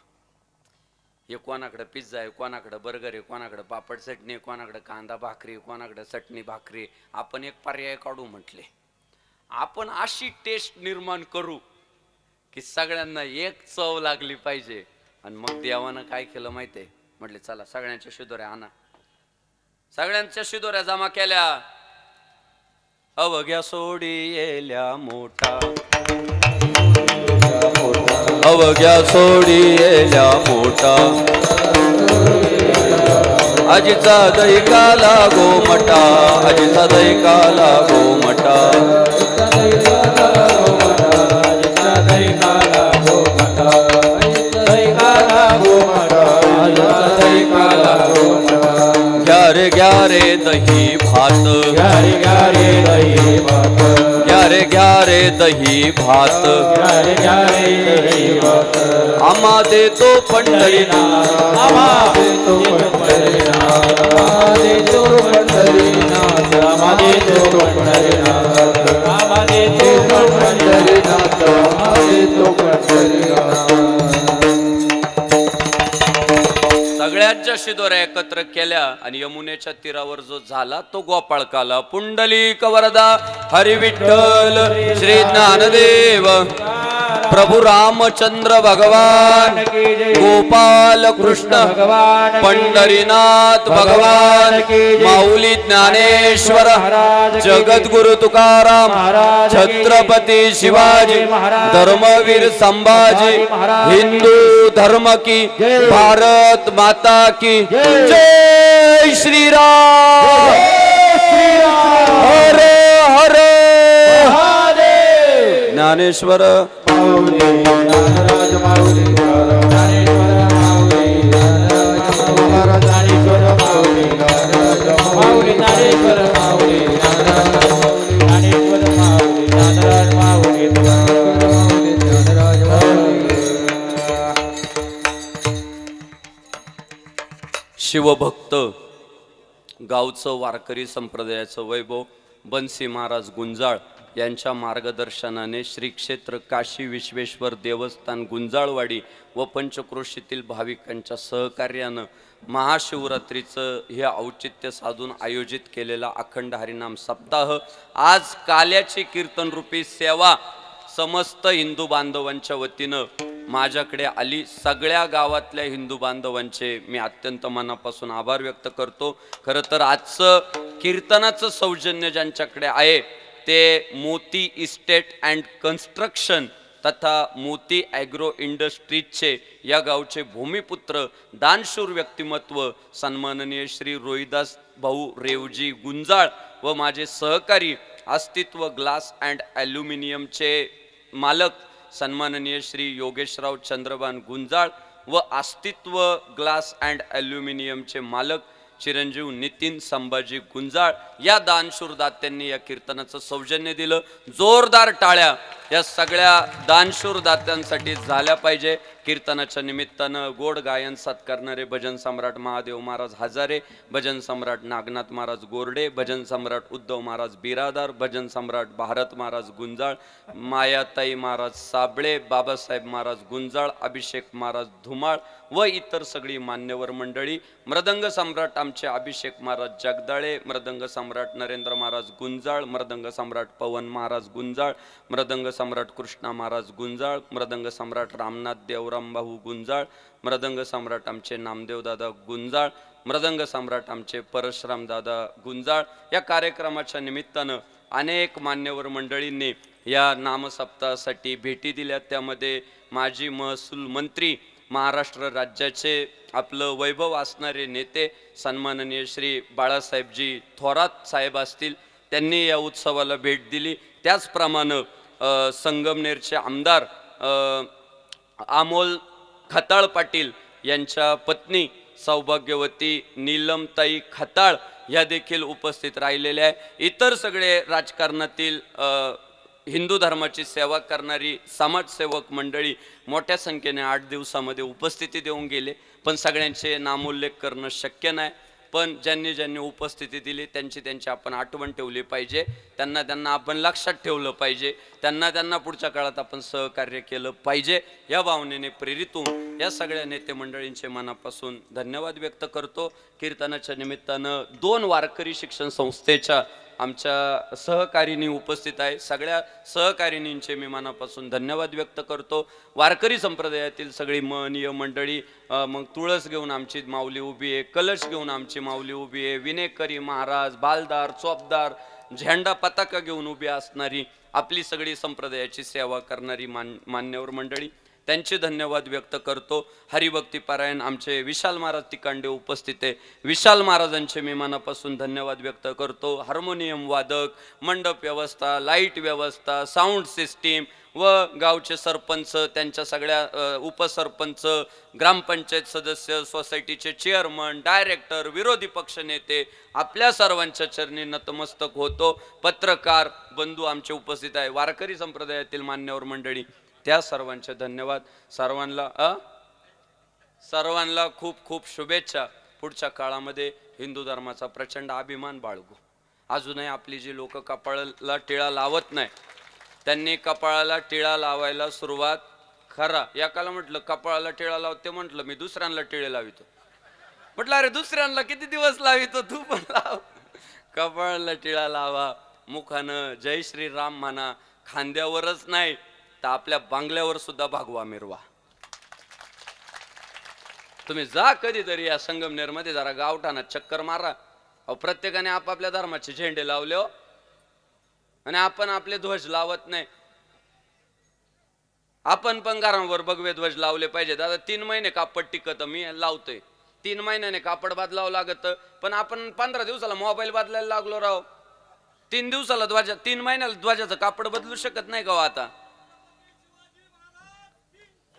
हे कोणाकडे पिझ्झा आहे, कोणाकडे बर्गर आहे, कोणाकडे पापड चटणी, कोणाकडे कांदा भाकरी, कोणाकडे चटणी भाकरी, आपण एक पर्याय काढू. म्हटले आपण अशी टेस्ट निर्माण करू की सगळ्यांना एक चव लागली पाहिजे. आणि मग देवानं काय केलं माहितीये? म्हटले चला सगळ्यांच्या शिदोऱ्या आणा. सगळ्यांच्या शिदोऱ्या जमा केल्या. अवघ्या सोडी येल्या मोठा, अवघ्या सोडी येल्या मोठा, आजीचा दैका लागो मटा, आजीचा दैका लागो मटा. ग्या रे दही भात, ग्या रे दही भात, दही भात घ्या रे दही भात आम्हा देतो पंढरीनाथ आम्हा देतो पंढरीनाथ आम्हा देतो पंढरीनाथ आम्हा देतो पंढरीनाथ आम्हा देतो पंढरीनाथ आम्हा देतो पंढरीनाथ सगळ्यांच्या शिदोऱ्या एकत्र केल्या आणि यमुनेच्या तीरावर जो झाला तो गोपाळकाला पुंडलिक वरदा हरी विठ्ठल श्री ज्ञानदेव प्रभु रामचंद्र भगवान गोपाल कृष्ण भगवान पंढरीनाथ भगवान माऊली ज्ञानेश्वर जगद्गुरु तुकाराम छत्रपती शिवाजी धर्मवीर संभाजी हिंदू धर्म की भारत माता की जय श्री राम हर हर ज्ञानेश्वर शिवभक्त गावचं वारकरी संप्रदायाचं वैभव बन्सी महाराज गुंजाळ यांच्या मार्गदर्शनाने श्री क्षेत्र काशी विश्वेश्वर देवस्थान गुंजाळवाडी व पंचक्रोशीतील भाविकांच्या सहकार्यानं महाशिवरात्रीचं हे औचित्य साधून आयोजित केलेला अखंड हरिनाम सप्ताह आज काल्याची कीर्तनरूपी सेवा समस्त हिंदू बांधवांच्या वतीनं माझ्याकडे आली. सगळ्या गावातल्या हिंदू बांधवांचे मी अत्यंत मनापासून आभार व्यक्त करतो. खरं तर आजचं कीर्तनाचं सौजन्य ज्यांच्याकडे आहे ते मोती इस्टेट अँड कन्स्ट्रक्शन तथा मोती ॲग्रो इंडस्ट्रीजचे या गावचे भूमिपुत्र दानशूर व्यक्तिमत्व सन्माननीय श्री रोहिदास भाऊ रेवजी गुंजाळ व माझे सहकारी अस्तित्व ग्लास अँड ॲल्युमिनियमचे मालक सन्माननीय श्री योगेशराव चंद्रभान गुंजाळ व अस्तित्व ग्लास अँड ॲल्युमिनियमचे मालक चिरंजीव नितीन संभाजी गुंजाळ या दानशूर दात्यांनी या कीर्तनाचं सौजन्य दिलं. जोरदार टाळ्या या सगळ्या दानशूर दात्यांसाठी झाल्या पाहिजे. कीर्तनाच्या निमित्तानं गोड गायन साथ करणारे भजन सम्राट महादेव महाराज हजारे, भजन सम्राट नागनाथ महाराज गोरडे, भजन सम्राट उद्धव महाराज बिरादार, भजन सम्राट भारत महाराज गुंजाळ, मायाताई महाराज साबळे, बाबासाहेब महाराज गुंजाळ, अभिषेक महाराज धुमाळ व इतर सगळी मान्यवर मंडळी, मृदंग सम्राट आमचे अभिषेक महाराज जगदाळे, मृदंग सम्राट नरेंद्र महाराज गुंजाळ, मृदंग सम्राट पवन महाराज गुंजाळ, मृदंग सम्राट कृष्णा महाराज गुंजाळ, मृदंग सम्राट रामनाथ देवराम भाऊ गुंजाळ, मृदंग सम्राट आमचे नामदेव दादा गुंजाळ, मृदंग सम्राट आमचे परशुराम दादा गुंजाळ. या कार्यक्रमाच्या निमित्तानं अनेक मान्यवर मंडळींनी या नामसप्ताहासाठी भेटी दिल्या. त्यामध्ये माजी महसूल मंत्री महाराष्ट्र राज्याचे आपलं वैभव असणारे नेते सन्माननीय श्री बाळासाहेबजी थोरात साहेब असतील, त्यांनी या उत्सवाला भेट दिली. त्याचप्रमाणे संगमनेरचे आमदार अमोल खताळ पाटील यांच्या पत्नी सौभाग्यवती नीलमताई खताळ ह्या देखील उपस्थित राहिलेल्या आहे. इतर सगळे राजकारणातील हिंदू धर्माची सेवा करणारी समाजसेवक मंडळी मोठ्या संख्येने 8 दिवसामध्ये उपस्थिती देऊन गेले, पण सगळ्यांचे नामोल्लेख करणं शक्य नाही. पण ज्यांनी ज्यांनी उपस्थिती दिली त्यांची आपण आठवण ठेवली पाहिजे, त्यांना आपण लक्षात ठेवलं पाहिजे, त्यांना पुढच्या काळात आपण सहकार्य केलं पाहिजे. या भावनेने प्रेरित होऊन या सगळ्या नेते मंडळींचे मनापासून धन्यवाद व्यक्त करतो. कीर्तनाच्या निमित्तानं 2 वारकरी शिक्षण संस्थेच्या आमच्या सहकारीणी उपस्थित आहे. सगळ्या सहकारिणींचे मी मनापासून धन्यवाद व्यक्त करतो. वारकरी संप्रदायातील सगळी महनीय मंडळी, मग तुळस घेऊन आमची माऊली उभी आहे, कलश घेऊन आमची माऊली उभी आहे, विनेकरी महाराज, बालदार, चोपदार, झेंडा पताका घेऊन उभी असणारी आपली सगळी संप्रदायाची सेवा करणारी मान्यवर मंडळी, त्यांचे धन्यवाद व्यक्त करतो. हरिभक्ती पारायण आमचे विशाल महाराज तिकांडे उपस्थित आहे, विशाल महाराजांचे मी मनापासून धन्यवाद व्यक्त करतो. हार्मोनियम वादक, मंडप व्यवस्था, लाईट व्यवस्था, साऊंड सिस्टीम व गावचे सरपंच, त्यांच्या सगळ्या उपसरपंच, ग्रामपंचायत सदस्य, सोसायटीचे चेअरमन, डायरेक्टर, विरोधी पक्ष नेते, आपल्या सर्वांच्या चरणी नतमस्तक होतो. पत्रकार बंधू आमचे उपस्थित आहे, वारकरी संप्रदायातील मान्यवर मंडळी, त्या सर्वांचे धन्यवाद. सर्वांना खूप खूप शुभेच्छा. पुढच्या काळामध्ये हिंदू धर्माचा प्रचंड अभिमान बाळगू. अजूनही आपली जी लोक कपाळाला टिळा लावत नाही, त्यांनी कपाळाला टिळा लावायला सुरुवात करा. एकाला म्हटलं कपाळाला टिळा लावते, म्हटलं मी दुसऱ्यांना टिळे लावितो. म्हटलं अरे दुसऱ्यांना किती दिवस लावितो, तू पण लाव. कपाळाला टिळा लावा, मुखानं जय श्रीराम म्हणा, खांद्यावरच नाही तर आपल्या बांगल्यावर सुद्धा भागवा मिरवा. तुम्ही जा कधीतरी या संगमनेर मध्ये, जरा गावठाणात चक्कर मारा. प्रत्येकाने आपापल्या धर्माचे झेंडे लावले हो, आणि आपण आपले ध्वज लावत नाही. आपण पण घरांवर भगवे ध्वज लावले पाहिजे. दादा 3 महिने कापड टिकत, मी लावतोय. 3 महिन्याने कापड बदलावं लागत, पण आपण 15 दिवसाला मोबाईल बदलायला लागलो राव. 3 दिवसाला ध्वज, 3 महिन्याला ध्वजाचं कापड बदलू शकत नाही का आता?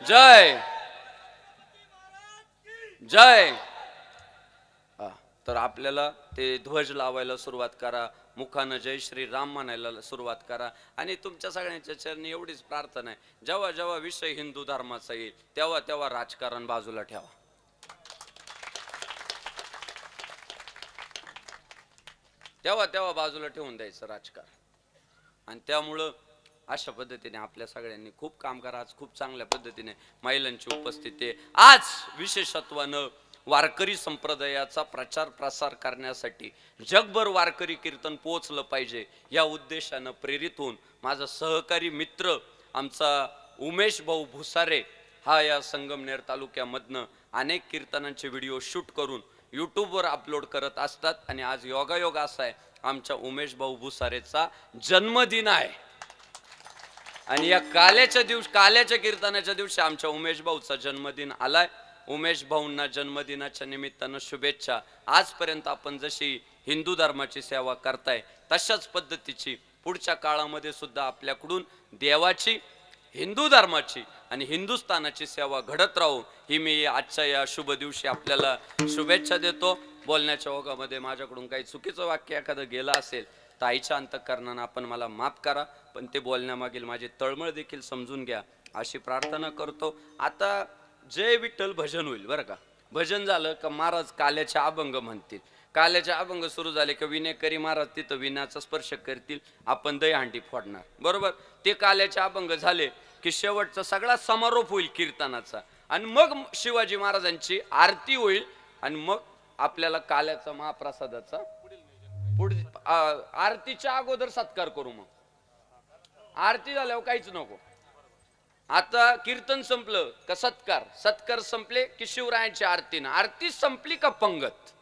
जय जय. तर आपल्याला ते ध्वज लावायला सुरुवात करा, मुखानं जय श्री राम म्हणायला सुरुवात करा. आणि तुमच्या सगळ्यांच्या चरणी एवढीच प्रार्थना आहे, जेव्हा जेव्हा विषय हिंदू धर्माचा येईल तेव्हा तेव्हा राजकारण बाजूला ठेवा. तेव्हा तेव्हा बाजूला ठेवून द्यायचं राजकारण. आणि त्यामुळं अशा पद्धतीने आपल्या सगळ्यांनी खूप काम करा. आज खूप चांगल्या पद्धतीने महिलांची उपस्थिती आहे. आज विशेषत्वानं वारकरी संप्रदायाचा प्रचार प्रसार करण्यासाठी जगभर वारकरी कीर्तन पोहोचलं पाहिजे या उद्देशानं प्रेरित होऊन माझा सहकारी मित्र आमचा उमेश भाऊ भुसारे हा या संगमनेर तालुक्यामधनं अनेक कीर्तनांचे व्हिडिओ शूट करून यूट्यूबवर अपलोड करत असतात. आणि आज योगायोग असा आहे, आमच्या उमेश भाऊ भुसारेचा जन्मदिन आहे. आणि या काल्याच्या कीर्तनाच्या दिवशी आमच्या उमेश भाऊचा जन्मदिन आलाय. उमेश भाऊंना जन्मदिनाच्या निमित्तानं शुभेच्छा. आजपर्यंत आपण जशी हिंदू धर्माची सेवा करताय तशाच पद्धतीची पुढच्या काळामध्ये सुद्धा आपल्याकडून देवाची, हिंदू धर्माची आणि हिंदुस्थानाची सेवा घडत राहू ही मी आजच्या या शुभ दिवशी आपल्याला शुभेच्छा देतो. बोलण्याच्या ओघामध्ये माझ्याकडून काही चुकीचं वाक्य एखादं गेलं असेल तर आईच्या अंतःकरणानं आपण मला माफ करा, पण ते बोलण्यामागील माझी तळमळ देखील समजून घ्या अशी प्रार्थना करतो. आता जय विठ्ठल भजन होईल बरं का. भजन झालं का महाराज काल्याचे अभंग म्हणतील. काल्याचे अभंग सुरू झाले का विनेकरी महाराज तिथं विनाचा स्पर्श करतील, आपण दहीहंडी फोडणार बरोबर. ते काल्याचे अभंग झाले की शेवटचा सगळा समारोप होईल कीर्तनाचा, आणि मग शिवाजी महाराजांची आरती होईल. आणि मग आपल्याला काल्याचा महाप्रसादाचा पुढे आरतीच्या अगोदर सत्कार करू. मग आरती झाल्यावर काहीच नको. आता कीर्तन संपलं का सत्कार संपले की शिवरायांची आरती ना, आरती संपली का पंगत,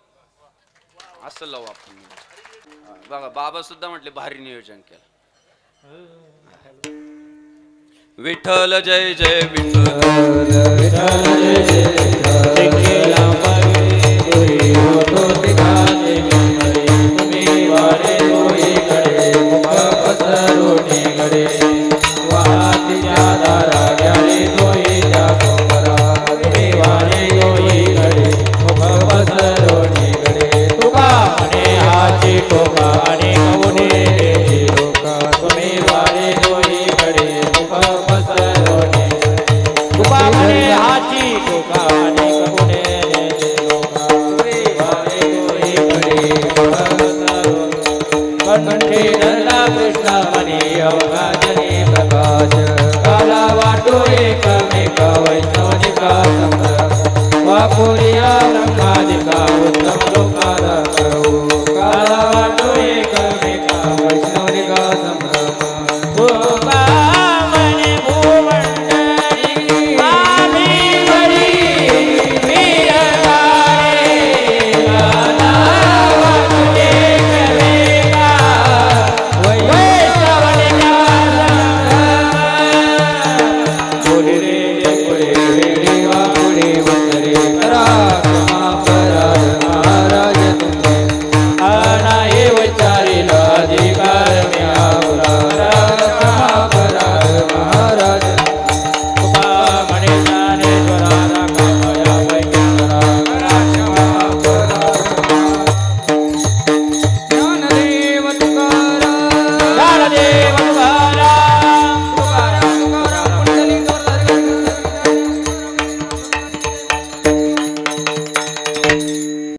असं लावू आपण. बघा बाबा सुद्धा म्हटले भारी नियोजन केलं. विठ्ठल जय जय विठ्ठल वापुरिया ब्रह्मादिका उत्तम